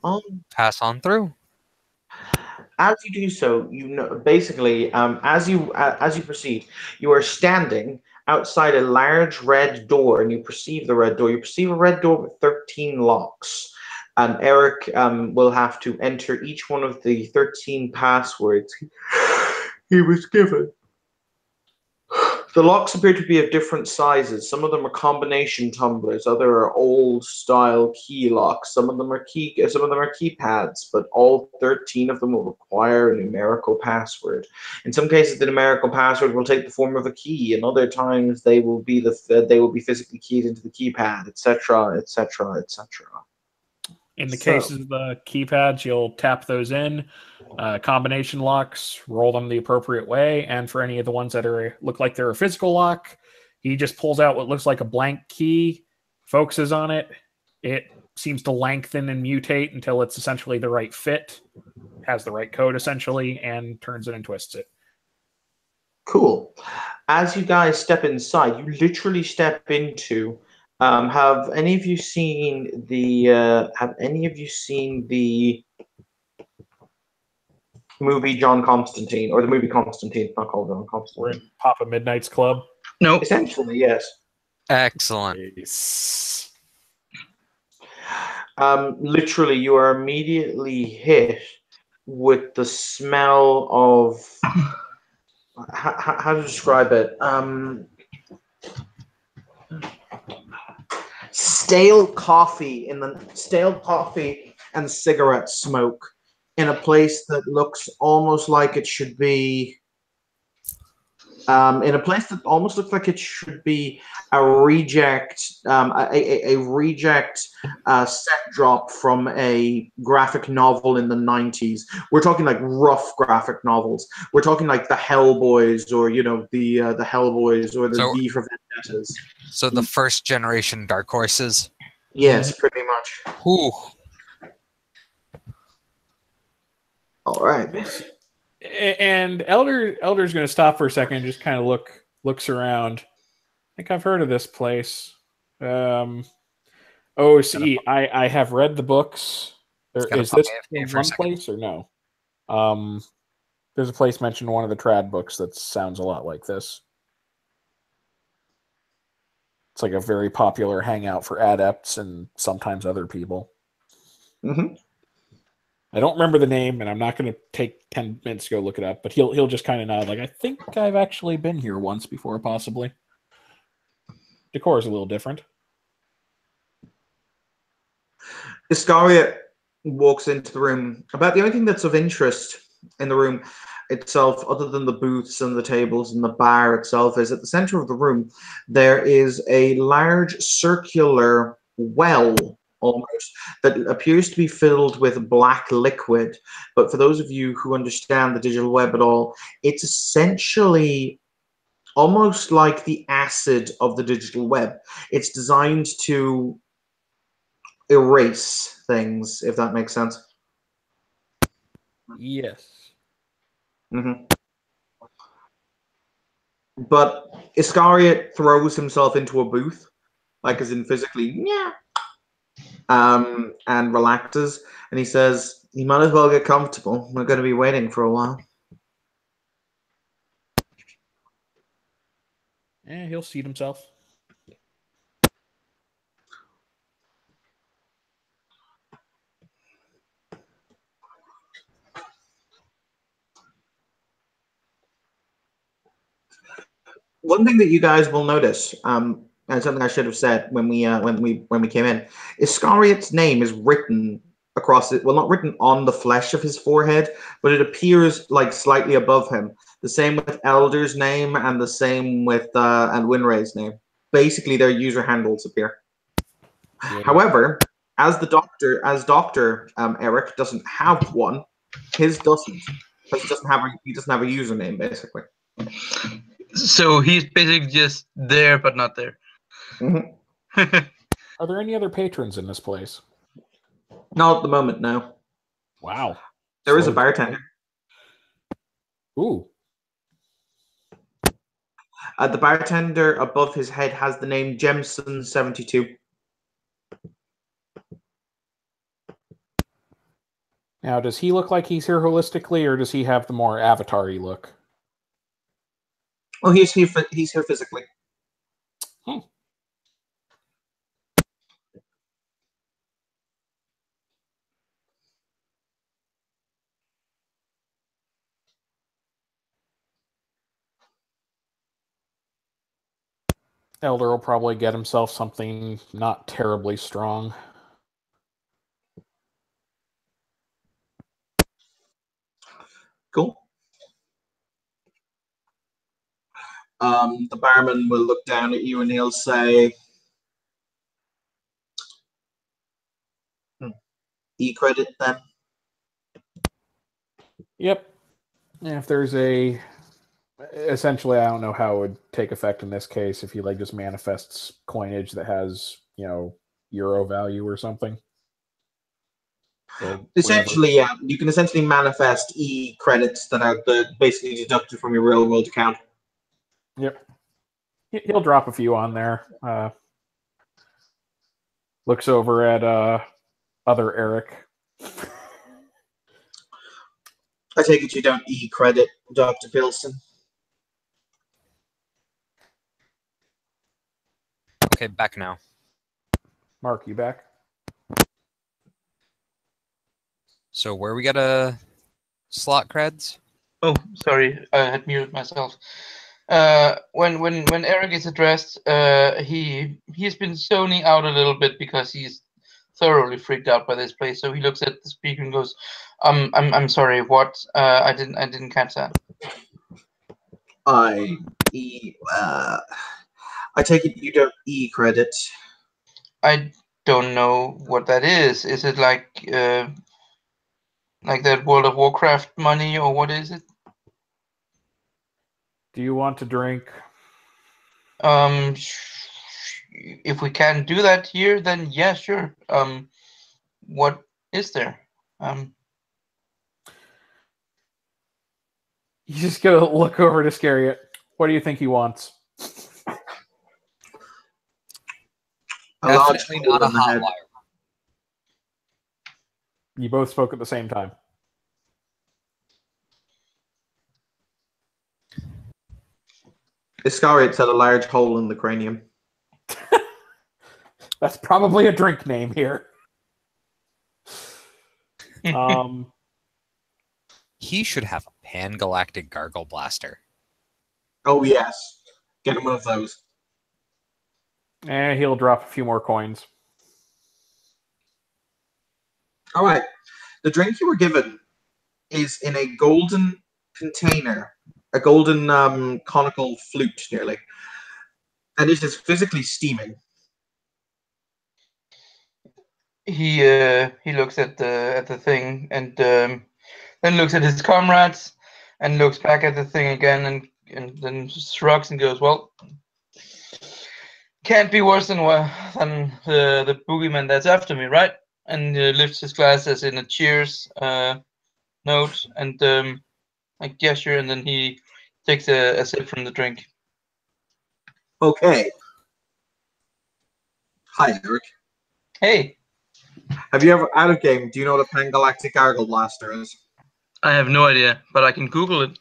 Pass on through. As you do so, you know basically as you proceed, you are standing outside a large red door, and you perceive the red door. You perceive a red door with 13 locks, and Eric will have to enter each one of the 13 passwords he was given. The locks appear to be of different sizes. Some of them are combination tumblers, other are old style key locks. Some of them are keypads, but all 13 of them will require a numerical password. In some cases, the numerical password will take the form of a key, and other times they will be physically keyed into the keypad, etc., etc., etc. In the cases of the keypads, you'll tap those in. Combination locks, roll them the appropriate way, and for any of the ones that look like they're a physical lock, he just pulls out what looks like a blank key, focuses on it. It seems to lengthen and mutate until it's essentially the right fit, has the right code essentially, and turns it and twists it. Cool. As you guys step inside, you literally step into. Have any of you seen the? Have any of you seen the movie John Constantine, or the movie Constantine? It's not called John Constantine. We're in Papa Midnight's Club. No. Essentially, yes. Excellent. Nice. Literally, you are immediately hit with the smell of. How to describe it? Stale coffee and cigarette smoke in a place that looks almost like it should be a reject set drop from a graphic novel in the 90s. We're talking like rough graphic novels. We're talking like the Hellboys, or the Hellboys, or the V for Vendettas. So the first generation Dark Horses. Yes, pretty much. Ooh. All right. And Elder's going to stop for a second and just kind of looks around. I think I've heard of this place. I have read the books. Is this in one place or no? There's a place mentioned in one of the trad books that sounds a lot like this. It's like a very popular hangout for adepts and sometimes other people. Mm-hmm. I don't remember the name, and I'm not going to take 10 minutes to go look it up, but he'll just kind of nod, like, I think I've actually been here once before, possibly. Decor is a little different. Iscariot walks into the room. About the only thing that's of interest in the room itself, other than the booths and the tables and the bar itself, is at the center of the room, there is a large circular well, almost, that appears to be filled with black liquid. But for those of you who understand the digital web at all, it's essentially almost like the acid of the digital web. It's designed to erase things, if that makes sense. Yes. Mm-hmm. But Iscariot throws himself into a booth, like as in physically, yeah, and relaxes, and he says, "You might as well get comfortable. We're going to be waiting for a while." He'll seat himself. One thing that you guys will notice, and something I should have said when we came in, Iscariot's name is written across it. Well, not written on the flesh of his forehead, but it appears like slightly above him. The same with Elder's name, and the same with and Winray's name. Basically, their user handles appear. Yeah. However, as Doctor Eric doesn't have one, his doesn't. He doesn't have a username, basically. So he's basically just there, but not there. Mm-hmm. Are there any other patrons in this place? Not at the moment, no. Wow. There is a bartender. Ooh. The bartender above his head has the name Jemson72. Now, does he look like he's here holistically, or does he have the more avatar-y look? Oh, he's here physically. Elder will probably get himself something not terribly strong. Cool. The barman will look down at you and he'll say, E-credit then? Yep. If there's essentially, I don't know how it would take effect in this case if he like just manifests coinage that has, euro value or something. So Essentially, yeah, you can essentially manifest E-credits that are basically deducted from your real world account. Yep. He'll drop a few on there. Looks over at other Eric. I take it you don't E-credit Dr. Pilson. Okay, back now. Mark, you back? So where we got slot creds? Oh, sorry, I had muted myself. When Eric is addressed, he's been zoning out a little bit because he's thoroughly freaked out by this place. So he looks at the speaker and goes, I'm sorry, what? I didn't catch that." I take it you don't E-credit. I don't know what that is. Is it like that World of Warcraft money, or what is it? Do you want to drink? If we can do that here, then yeah, sure. What is there? You just gotta look over to Scariot. What do you think he wants? A large Definitely hole not a in the hot head. wire. You both spoke at the same time. Iscariot said a large hole in the cranium. That's probably a drink name here. He should have a pan-galactic gargle blaster. Oh, yes. Get him one of those. And he'll drop a few more coins. All right. The drink you were given is in a golden container, a golden conical flute, nearly. And it is physically steaming. He looks at the thing and then looks at his comrades and looks back at the thing again and then shrugs and goes, "Well, can't be worse than the boogeyman that's after me, right?" And lifts his glass as in a cheers note and a gesture, and then he takes a sip from the drink. Okay. Hi, Eric. Hey, Have you ever, out of game, do you know what a Pangalactic Gargle Blaster is? I have no idea, but I can Google it.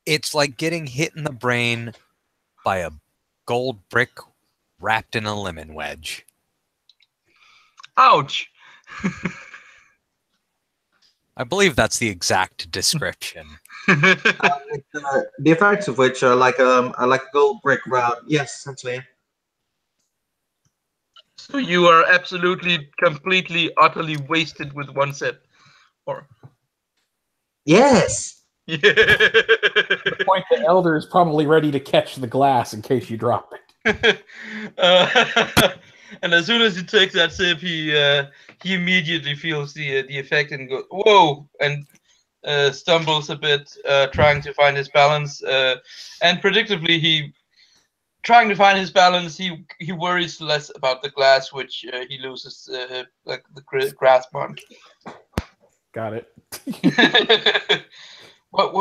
It's like getting hit in the brain by a gold brick wrapped in a lemon wedge. Ouch! I believe that's the exact description. The effects of which are like a gold brick round. Yes, essentially. So you are absolutely, completely, utterly wasted with one sip, or Yes. The point the Elder is probably ready to catch the glass in case you drop it. And as soon as he takes that sip, he immediately feels the effect and goes, "Whoa!" and stumbles a bit, trying to find his balance. And predictably, trying to find his balance, he worries less about the glass, which he loses like the grasp on. Got it. What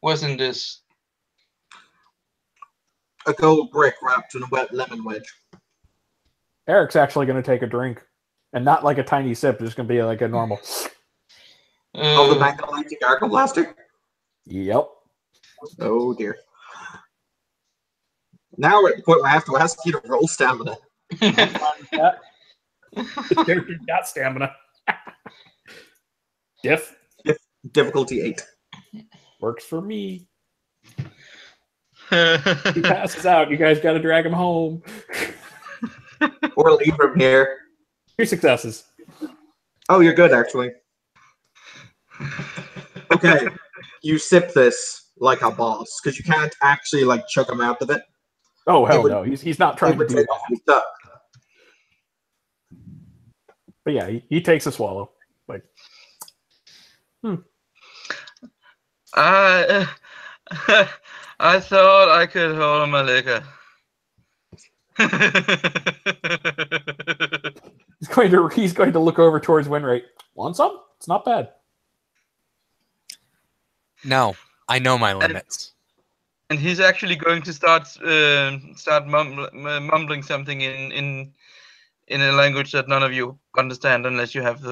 wasn't this? a gold brick wrapped in a wet lemon wedge. Eric's actually going to take a drink, and not like a tiny sip. It's going to be like a normal. Of the Bank Galactic Arco Blaster? Yep. Oh dear. Now we're at the point where I have to ask you to roll stamina. Character's got stamina. Difficulty 8. Works for me. He passes out. You guys got to drag him home. Or leave him here. 2 successes. Oh, you're good, actually. Okay. You sip this like a boss, because you can't actually, like, chuck him out of it. Oh, hell no. He's not trying to do that. But yeah, he takes a swallow. Like, I thought I could hold my liquor. he's going to look over towards Winrate. Want some? It's not bad. No, I know my limits. And he's actually going to start mumbling something in a language that none of you understand unless you have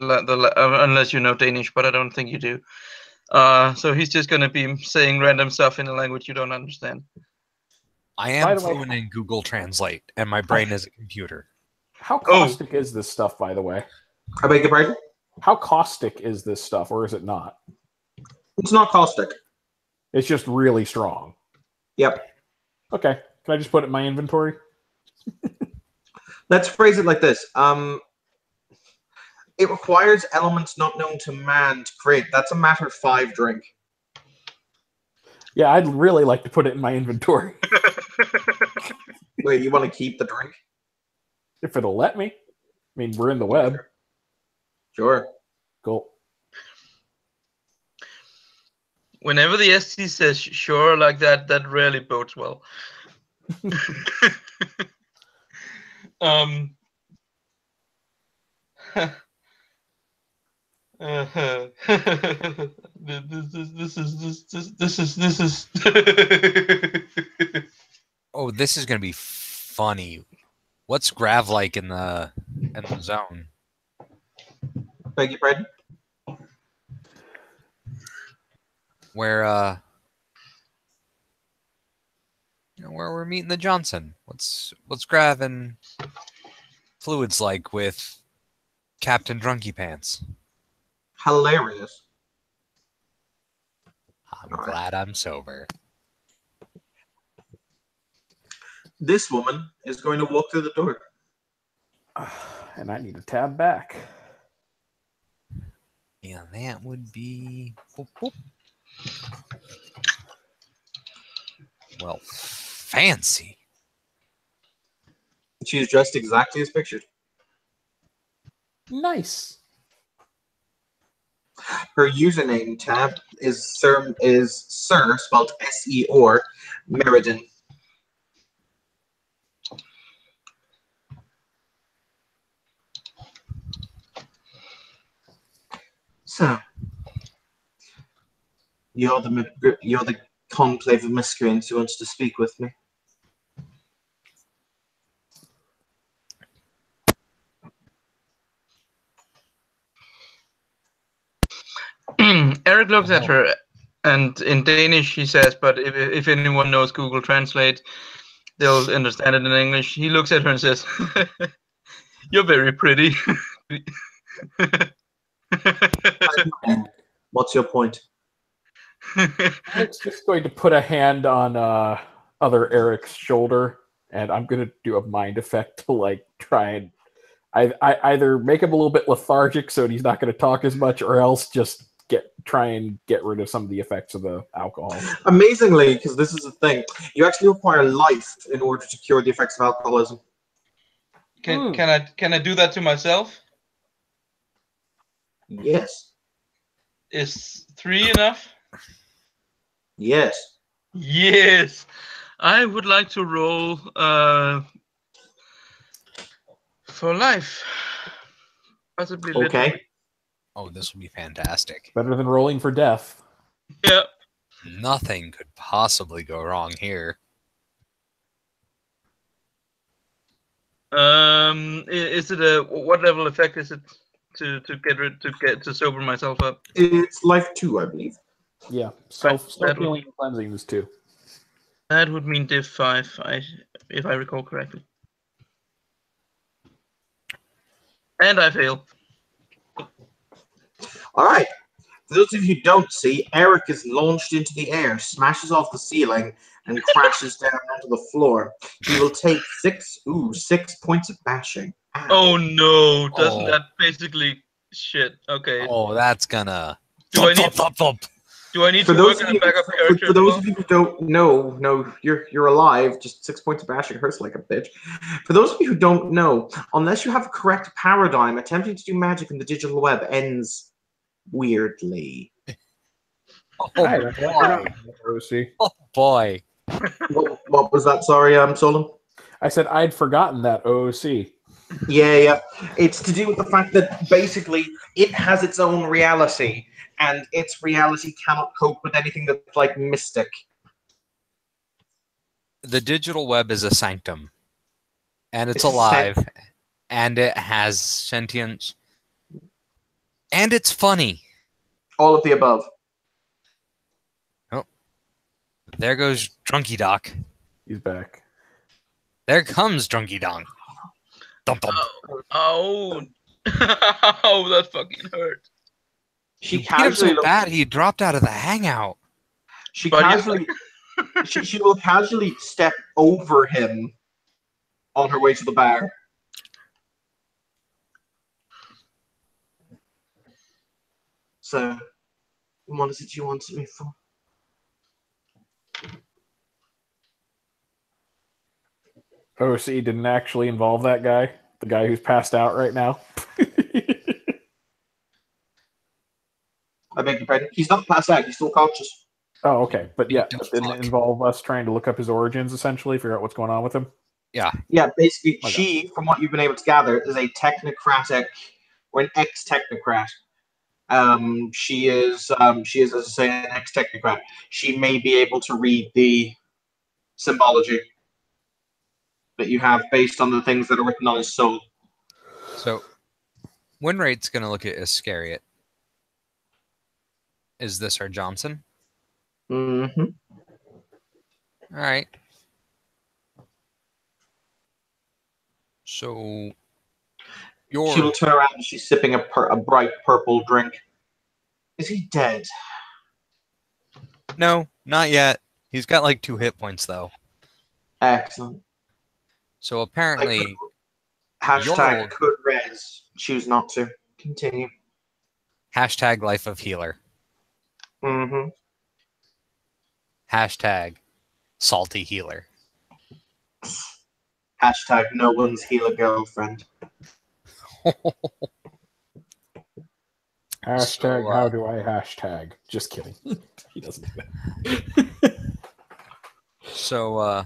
unless you know Danish, but I don't think you do. So he's just going to be saying random stuff in a language you don't understand. I am fluent in Google Translate, and my brain is a computer. How caustic is this stuff, by the way? I beg your pardon? How caustic is this stuff, or is it not? It's not caustic. It's just really strong. Yep. Okay. Can I just put it in my inventory? Let's phrase it like this. It requires elements not known to man to create. That's a matter 5 drink. Yeah, I'd really like to put it in my inventory. Wait, you want to keep the drink? If it'll let me. I mean, we're in the web. Sure. Cool. Whenever the ST says sure like that, that rarely bodes well. This is Oh, this is gonna be funny. What's Grav like in the zone? Beg your pardon? Where where we're meeting the Johnson. What's Grav and Fluids like with Captain Drunky Pants? Hilarious. I'm glad I'm sober. This woman is going to walk through the door. And I need to tab back. Yeah, that would be... Well, fancy. She's dressed exactly as pictured. Nice. Her username tab is Sir, spelled S-E-R, Meriden. So, you're the conclave of miscreants who wants to speak with me. Eric looks at her, and in Danish he says, but if anyone knows Google Translate, they'll understand it in English. He looks at her and says, "You're very pretty." What's your point? Eric's just going to put a hand on other Eric's shoulder, and I'm going to do a mind effect to like try and I either make him a little bit lethargic so he's not going to talk as much, or else just try and get rid of some of the effects of the alcohol. Amazingly, because this is the thing, you actually require life in order to cure the effects of alcoholism. Can I do that to myself? Yes. Is 3 enough? Yes. Yes. I would like to roll for life. Possibly. Okay. Oh, this will be fantastic. Better than rolling for death. Yeah. Nothing could possibly go wrong here. Is it a what level effect is it to sober myself up? It's life 2, I believe. Yeah, That self-healing and cleansing is 2. That would mean div 5, if I recall correctly. And I fail. All right. For those of you who don't see, Eric is launched into the air, smashes off the ceiling, and crashes down onto the floor. He will take 6 points of bashing. Ow. Oh no! Doesn't Oh. that basically shit? Okay. Oh, that's gonna. Do I Thump, need thump, thump, thump. do I need For to those work of on you, a backup for character? those as well? of you who don't know, no, you're alive. Just 6 points of bashing hurts like a bitch. For those of you who don't know, unless you have a correct paradigm, attempting to do magic in the digital web ends weirdly. Oh I don't know. boy! OC. Oh boy! What was that? Sorry, Solon. I said I'd forgotten that OOC. Yeah. It's to do with the fact that basically it has its own reality, and its reality cannot cope with anything that's like mystic. The digital web is a sanctum, and it's It's a alive, and it has sentience, and it's funny. All of the above. There goes Drunky Doc. He's back. There comes Drunky Donk. Thump thump. Oh, oh, that fucking hurt. She He beat him casually so looks. bad he dropped out of the hangout. She But you- casually. she will casually step over him on her way to the bar. So, what is it you wanted me for? OOC didn't actually involve that guy, the guy who's passed out right now. I beg your pardon. He's not passed out. He's still conscious. Oh, okay. But yeah, Don't didn't it fuck. involve us trying to look up his origins, essentially, figure out what's going on with him? Yeah, basically, Okay. she, from what you've been able to gather, is a technocratic or an ex-technocrat. She is, as I say, an ex-technocrat. She may be able to read the symbology that you have based on the things that are written on his soul. So, Winrate's gonna look at Iscariot. Is this our Johnson? Mm-hmm. All right. So, She will you're turn around and she's sipping a bright purple drink. Is he dead? no, not yet. He's got like 2 hit points though. Excellent. So apparently, Hashtag Your- could res. Choose not to. Continue. hashtag life of healer. Mm-hmm. Hashtag salty healer. Hashtag no one's healer girlfriend. Hashtag So, how do I hashtag? Just kidding. He doesn't do that. So,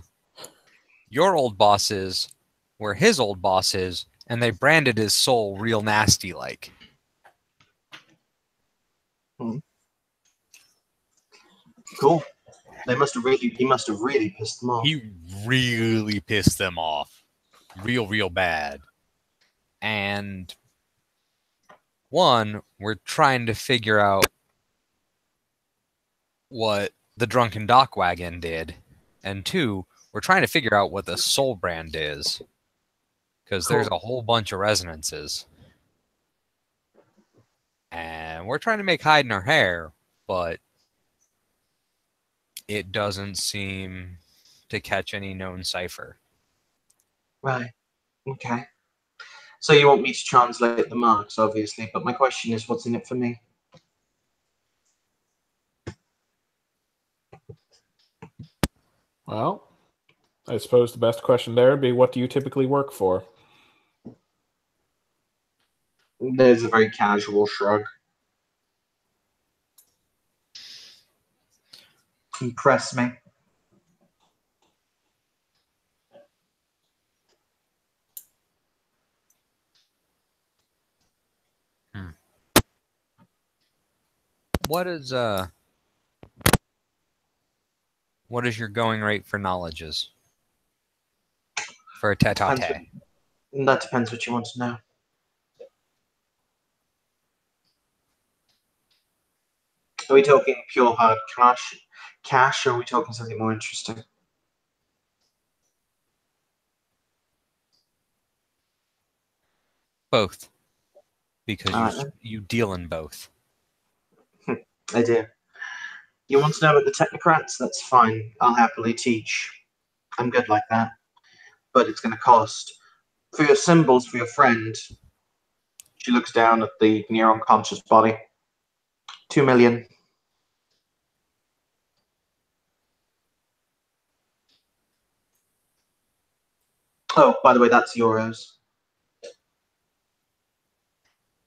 your old bosses were his old bosses, and they branded his soul real nasty like. Cool. He must have really pissed them off. He really pissed them off. Real bad. And one, we're trying to figure out what the Drunken Dock Wagon did. And two, we're trying to figure out what the Soul Brand is. Because there's a whole bunch of resonances. And we're trying to make hide in our hair, but it doesn't seem to catch any known cipher. Right. Okay. So you want me to translate the marks, obviously, but my question is, what's in it for me? Well, I suppose the best question there would be, what do you typically work for? There's a very casual shrug. Impress me. What is your going rate for knowledges? For a tete-a-tete. That depends what you want to know. Are we talking pure hard cash, or are we talking something more interesting? Both. Because Alright, you deal in both. I do. You want to know about the technocrats? That's fine. I'll happily teach. I'm good like that. But it's going to cost. For your symbols, for your friend, she looks down at the near unconscious body. 2 million. Oh, by the way, that's euros.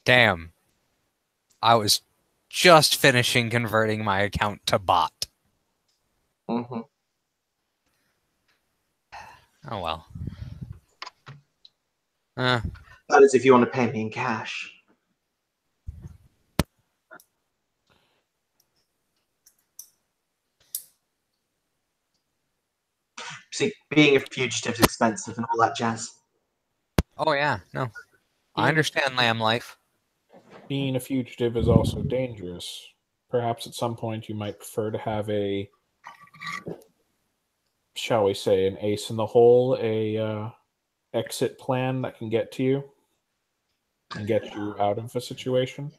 Damn. I was just finishing converting my account to bot. Mm-hmm. Oh well. That is if you want to pay me in cash. See, being a fugitive is expensive and all that jazz. Oh yeah, no. I understand lamb life. Being a fugitive is also dangerous. Perhaps at some point you might prefer to have a, shall we say, an ace in the hole, a exit plan that can get to you and get you out of a situation.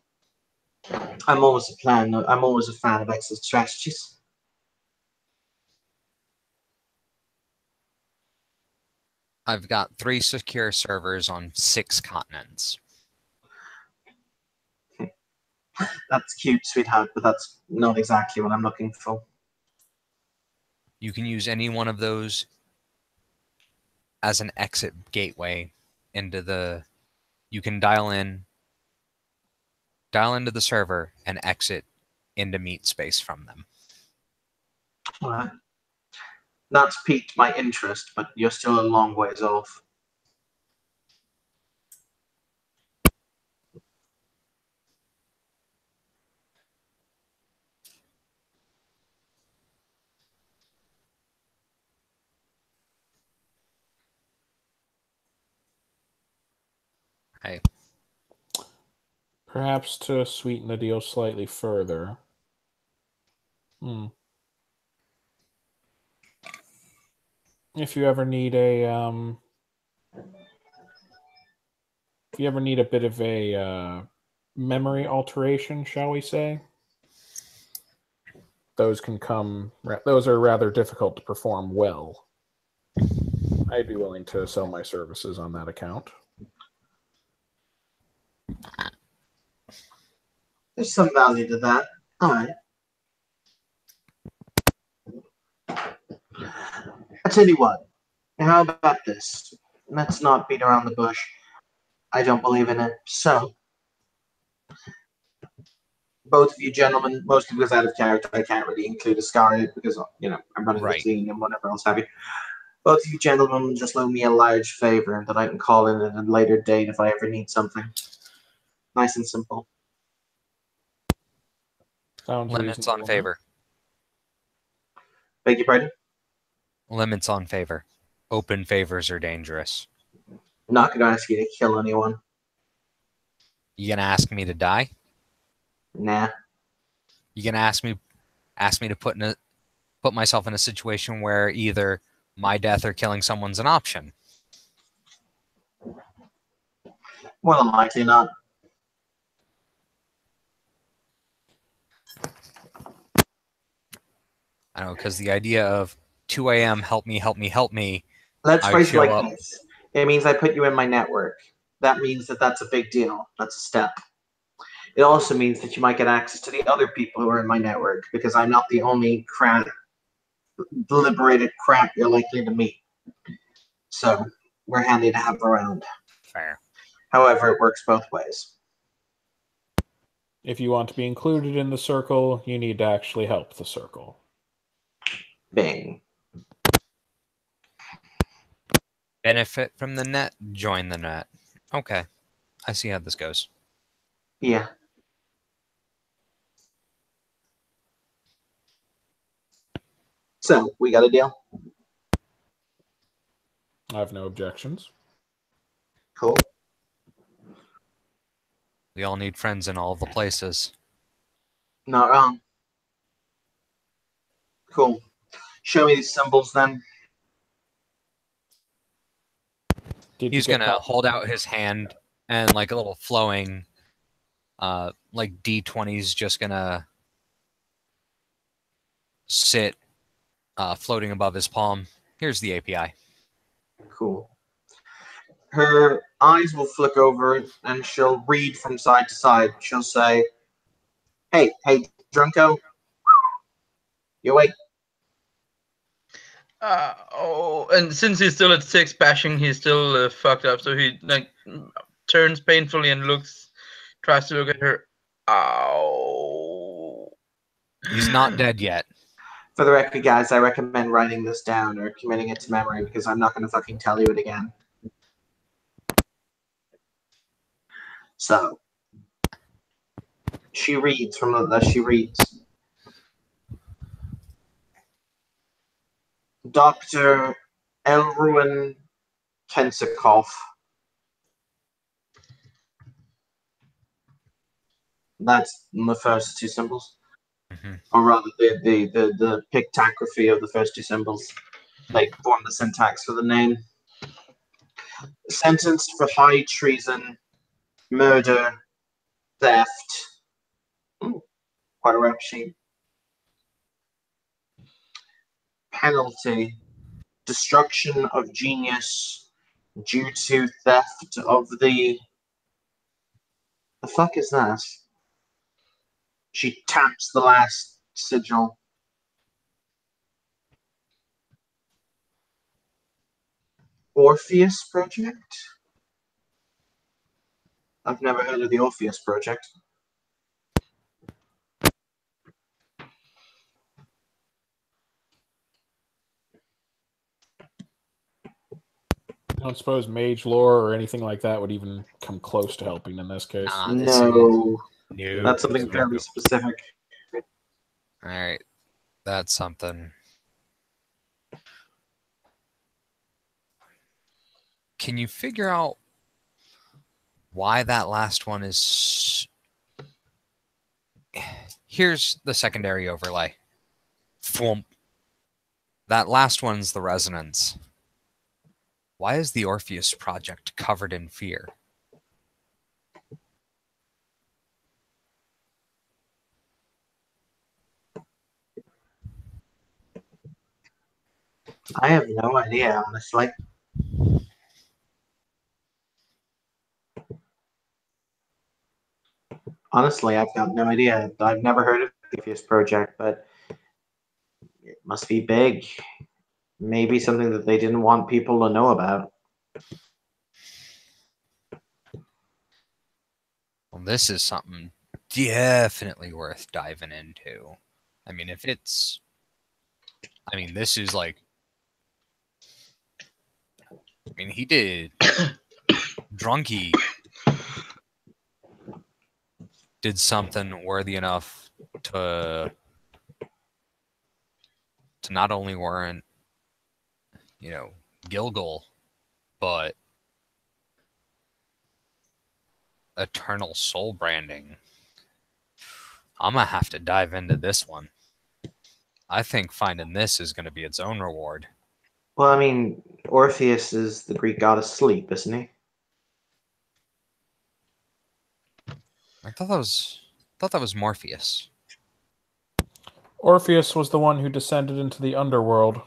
I'm always a fan of exit strategies. I've got 3 secure servers on 6 continents. That's cute, sweetheart, but that's not exactly what I'm looking for. You can use any one of those as an exit gateway into the... You can dial into the server and exit into meat space from them. All right. That's piqued my interest, but you're still a long ways off. Hey. Perhaps to sweeten the deal slightly further. If you ever need a bit of a memory alteration, shall we say, those are rather difficult to perform well. I'd be willing to sell my services on that account. There's some value to that. All right. I tell you what. How about this? Let's not beat around the bush. I don't believe in it. So, both of you gentlemen, mostly because out of character, I can't really include Iscariot because, I'm running Right. the team and whatever else have you. Both of you gentlemen just loan me a large favor that I can call in at a later date if I ever need something. Nice and simple. Sounds Limits reasonable. on favor. Beg your pardon? Limits on favor. Open favors are dangerous. I'm not going to ask you to kill anyone. You gonna ask me to die? Nah. You gonna ask me to put myself in a situation where either my death or killing someone's an option? More than likely not. I know, because the idea of 2 a.m. help me. Let's I phrase it show like up. this. It means I put you in my network. That means that that's a big deal. That's a step. It also means that you might get access to the other people who are in my network because I'm not the only deliberated crap you're likely to meet. So we're handy to have around. Fair. However, it works both ways. If you want to be included in the circle, you need to actually help the circle. Bing. Benefit from the net, join the net. Okay. I see how this goes. Yeah. So, we got a deal? I have no objections. Cool. We all need friends in all the places. Not wrong. Cool. Show me these symbols then. Did He's you get gonna that? hold out his hand, and like a little flowing, like D20's just gonna sit, floating above his palm. Here's the API. Cool. Her eyes will flick over and she'll read from side to side. She'll say, hey, Drunko. You awake? And since he's still at 6 bashing, he's still fucked up. So he like turns painfully and tries to look at her. Ow. He's not dead yet. For the record, guys, I recommend writing this down or committing it to memory because I'm not going to fucking tell you it again. So, she reads. Dr. Elruin Tensikoff. That's the first two symbols. Or rather, the pictography of the first two symbols. They form the syntax for the name. Sentenced for high treason, murder, theft. Ooh, quite a rap sheet. Penalty: destruction of genius due to theft of the fuck is that? She taps the last sigil. Orpheus Project? I've never heard of the Orpheus Project. I don't suppose mage lore or anything like that would even come close to helping in this case. No, No, that's something fairly specific. All right, that's something. Can you figure out why that last one is? Here's the secondary overlay. Thwomp. That last one's the resonance. Why is the Orpheus Project covered in fear? I have no idea, honestly. Honestly, I've got no idea. I've never heard of the Orpheus Project, but it must be big. Maybe something that they didn't want people to know about. Well, this is something definitely worth diving into. I mean, if it's... I mean, this is like... I mean, he did... Drunky did something worthy enough to not only warrant, you know, Gilgal, but eternal soul branding. I'm gonna have to dive into this one. I think finding this is gonna be its own reward. Well, I mean, Orpheus is the Greek god of sleep, isn't he? I thought that was Morpheus. Orpheus was the one who descended into the underworld.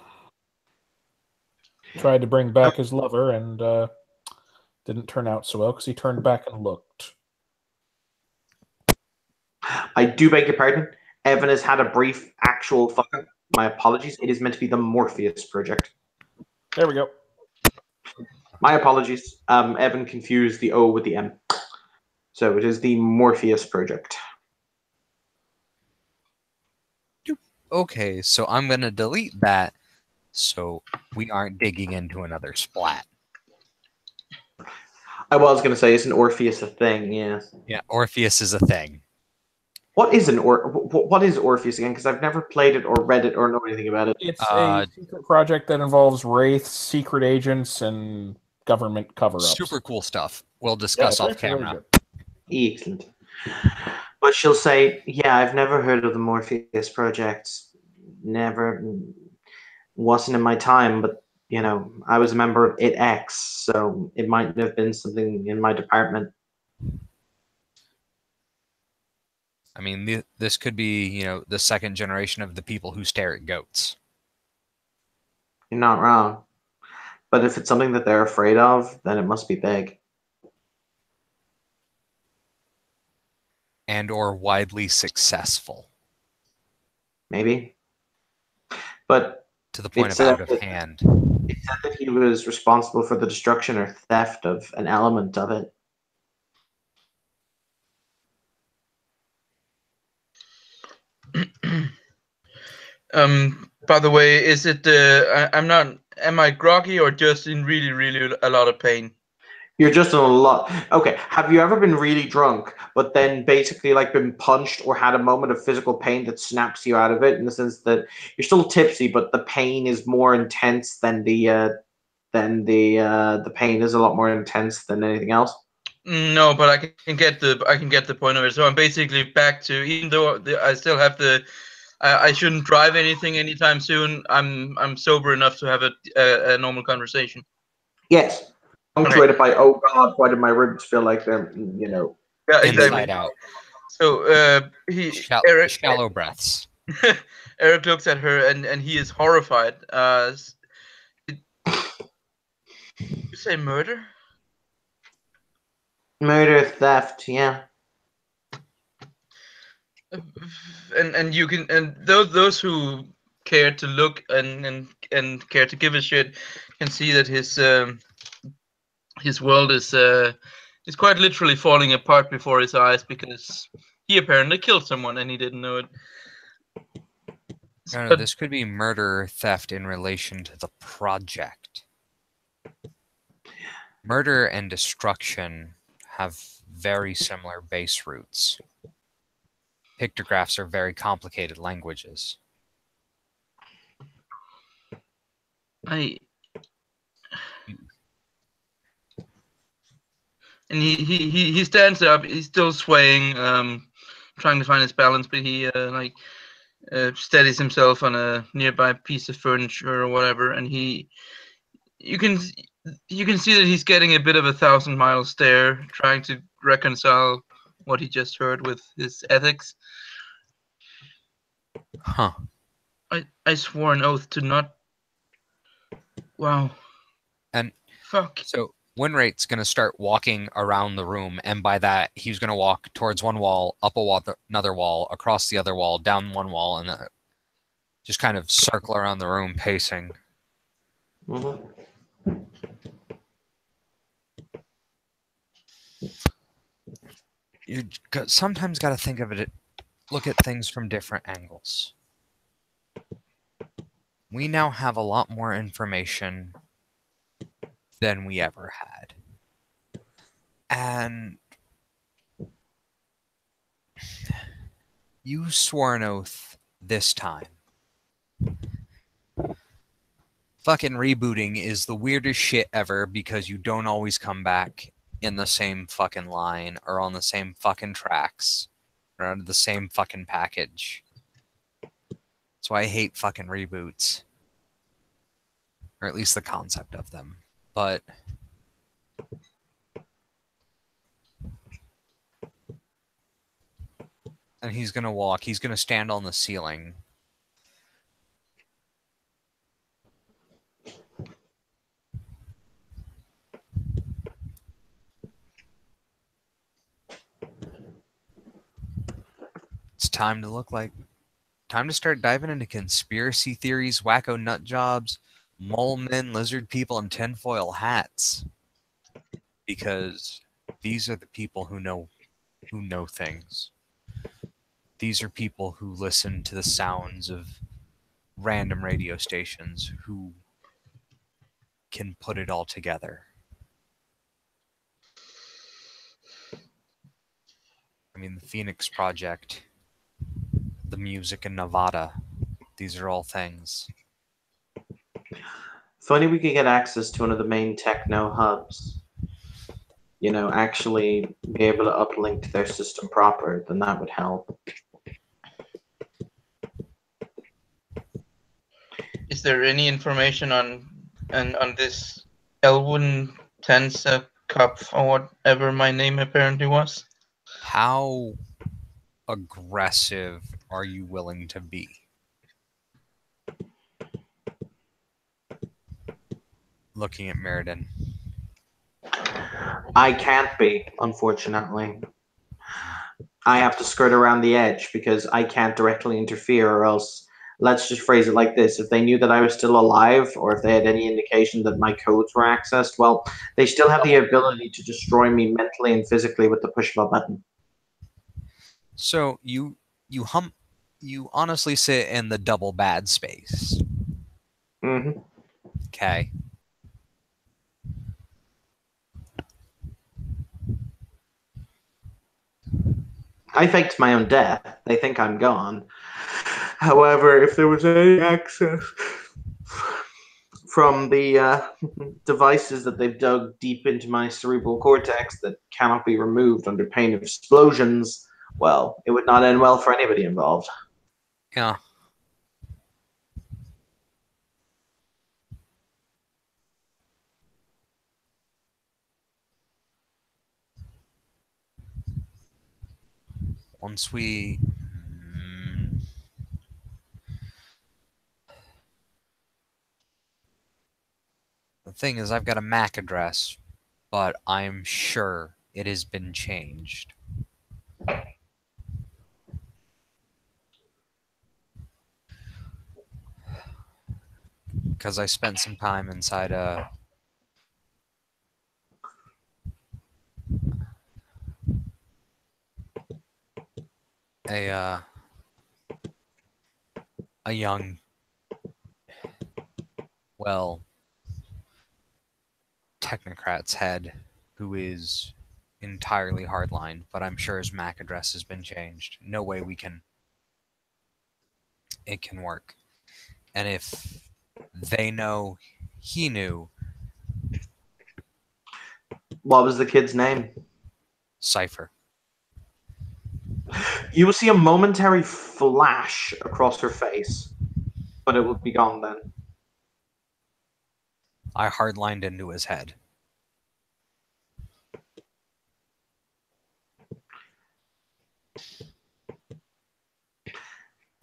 Tried to bring back his lover and didn't turn out so well because he turned back and looked. I do beg your pardon. Evan has had a brief actual fuck up. My apologies. It is meant to be the Morpheus Project. There we go. My apologies. Evan confused the O with the M. So it is the Morpheus Project. Okay, so I'm gonna delete that so we aren't digging into another splat. I was going to say, isn't Orpheus a thing? Yeah. Yeah, Orpheus is a thing. What is what is Orpheus again? Because I've never played it or read it or know anything about it. It's a secret project that involves wraiths, secret agents, and government cover-ups. Super cool stuff. We'll Yeah, discuss it's off actually really camera. good. Excellent. But she'll say, "Yeah, I've never heard of the Morpheus project. Never, wasn't in my time. But I was a member of ITX, so it might have been something in my department." I mean, this could be, the second generation of the people who stare at goats. You're not wrong. But if it's something that they're afraid of, then it must be big. And or widely successful. Maybe. But to the point of It's, out of hand. it said that he was responsible for the destruction or theft of an element of it. By the way, is it? I'm not. Am I groggy or just in really, really a lot of pain? You're just in a lot. Okay, have you ever been really drunk, but then basically like been punched or had a moment of physical pain that snaps you out of it, in the sense that you're still tipsy, but the pain is more intense than the pain is a lot more intense than anything else? No, but I can get the point of it. So I'm basically back to, even though I still have I shouldn't drive anything anytime soon. I'm sober enough to have a normal conversation. Yes. Punctuated by, oh God, why did my ribs feel like they're, Yeah, exactly. Inside out. So Eric, Shallow breaths. Eric looks at her and he is horrified. Did you say murder? Murder, theft, yeah. And you can, and those who care to look and care to give a shit can see that his world is quite literally falling apart before his eyes, because he apparently killed someone and he didn't know it. No, this could be murder, theft in relation to the project. Murder and destruction have very similar base roots. Pictographs are very complicated languages. And he stands up. He's still swaying, trying to find his balance, but he steadies himself on a nearby piece of furniture or whatever, and you can see that he's getting a bit of a 1,000-mile stare, trying to reconcile what he just heard with his ethics. Huh. I swore an oath to not. Wow. And fuck. So Winrate's going to start walking around the room, and by that, he's going to walk towards one wall, up a wall, another wall, across the other wall, down one wall, and just kind of circle around the room, pacing. Mm-hmm. You sometimes got to think of it, look at things from different angles. We now have a lot more information than we ever had. And you swore an oath this time. Fucking rebooting is the weirdest shit ever, because you don't always come back in the same fucking line or on the same fucking tracks or under the same fucking package. That's why I hate fucking reboots. Or at least the concept of them. But and he's gonna walk, he's gonna stand on the ceiling. It's time to start diving into conspiracy theories, wacko nut jobs, mole men, lizard people, and tinfoil hats. Because these are the people who know things. These are people who listen to the sounds of random radio stations, who can put it all together. I mean, the Phoenix Project, the music in Nevada, these are all things. If only we could get access to one of the main techno hubs. You know, actually be able to uplink to their system proper, then that would help. Is there any information on this Elwyn Tensa Cup or whatever my name apparently was? How aggressive are you willing to be? Looking at Meriden. I can't be, unfortunately. I have to skirt around the edge because I can't directly interfere, or else, let's just phrase it like this. If they knew that I was still alive, or if they had any indication that my codes were accessed, well, they still have the ability to destroy me mentally and physically with the push of a button. So you honestly sit in the double bad space. Mm-hmm. Okay. I faked my own death. They think I'm gone. However, if there was any access from the devices that they've dug deep into my cerebral cortex that cannot be removed under pain of explosions, well, it would not end well for anybody involved. Yeah. Once we... The thing is, I've got a MAC address, but I'm sure it has been changed. Because I spent some time inside a young, well, technocrat's head who is entirely hardline, but I'm sure his MAC address has been changed. No way it can work. And if they know he knew, What was the kid's name? Cypher. You will see a momentary flash across her face, but it will be gone then. I hardlined into his head.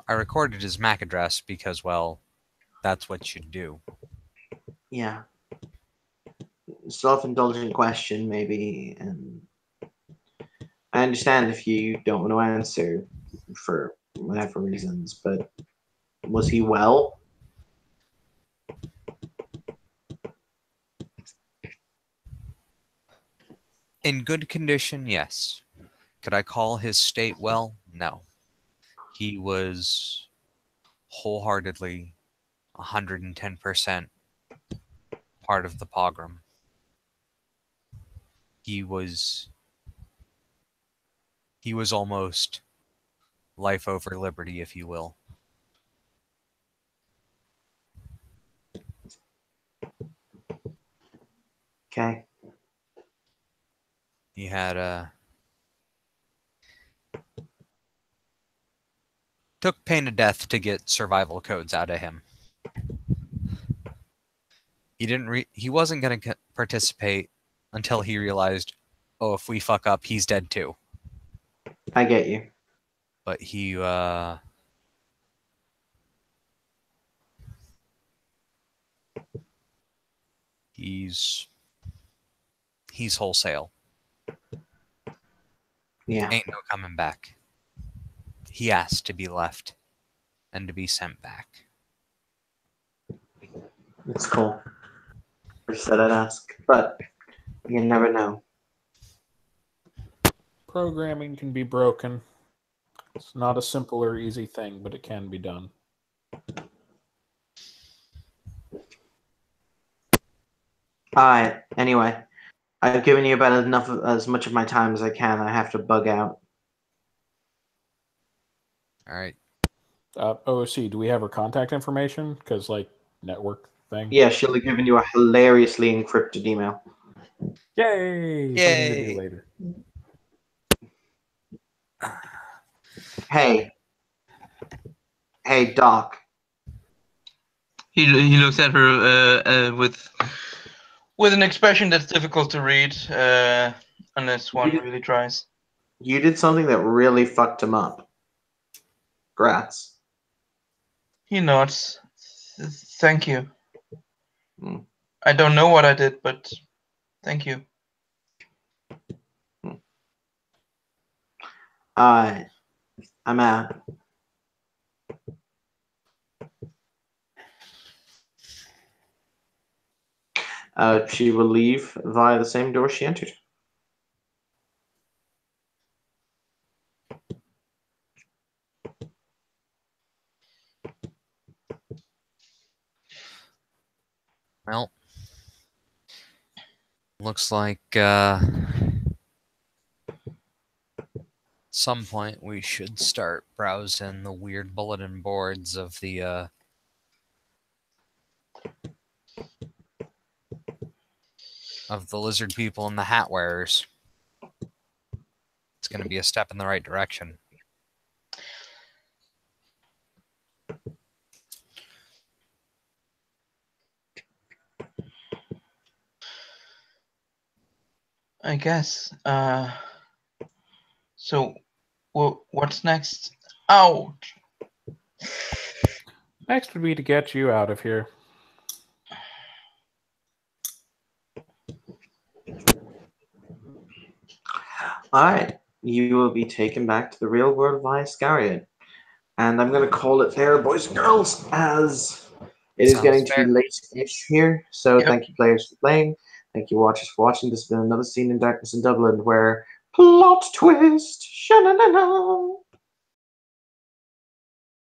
I recorded his MAC address because, well, that's what you do. Yeah. Self-indulgent question, maybe, and I understand if you don't want to answer for whatever reasons, but was he well? In good condition, yes. Could I call his state well? No. He was wholeheartedly 110% part of the pogrom. He was almost life over liberty, if you will. Okay. He had took pain of death to get survival codes out of him. He wasn't going to participate until he realized, oh, if we fuck up, he's dead too. I get you. But he's wholesale. Yeah. Ain't no coming back. He asked to be left and to be sent back. It's cool. I said I'd ask, but you never know. Programming can be broken. It's not a simple or easy thing, but it can be done. Alright, anyway. I've given you about as much of my time as I can. I have to bug out. All right. OOC, do we have her contact information? Because, like, network thing. Yeah, she'll have given you a hilariously encrypted email. Yay! Something to do later. Hey, Doc. He looks at her with an expression that's difficult to read unless one really tries. You did something that really fucked him up. Grats. He nods. Thank you. Hmm. I don't know what I did, but thank you. I'm out. She will leave via the same door she entered. Well, looks like some point we should start browsing the weird bulletin boards of the lizard people and the hat wearers. It's going to be a step in the right direction. I guess. So, what's next? Ouch! Next would be to get you out of here. Alright, you will be taken back to the real world via Iscariot. And I'm going to call it there, boys and girls, as it is Sounds getting to fair. be late-ish here. So Yep. thank you, players, for playing. Thank you, watchers, for watching. This has been another scene in Darkness in Dublin where plot twist, sha-na-na-na.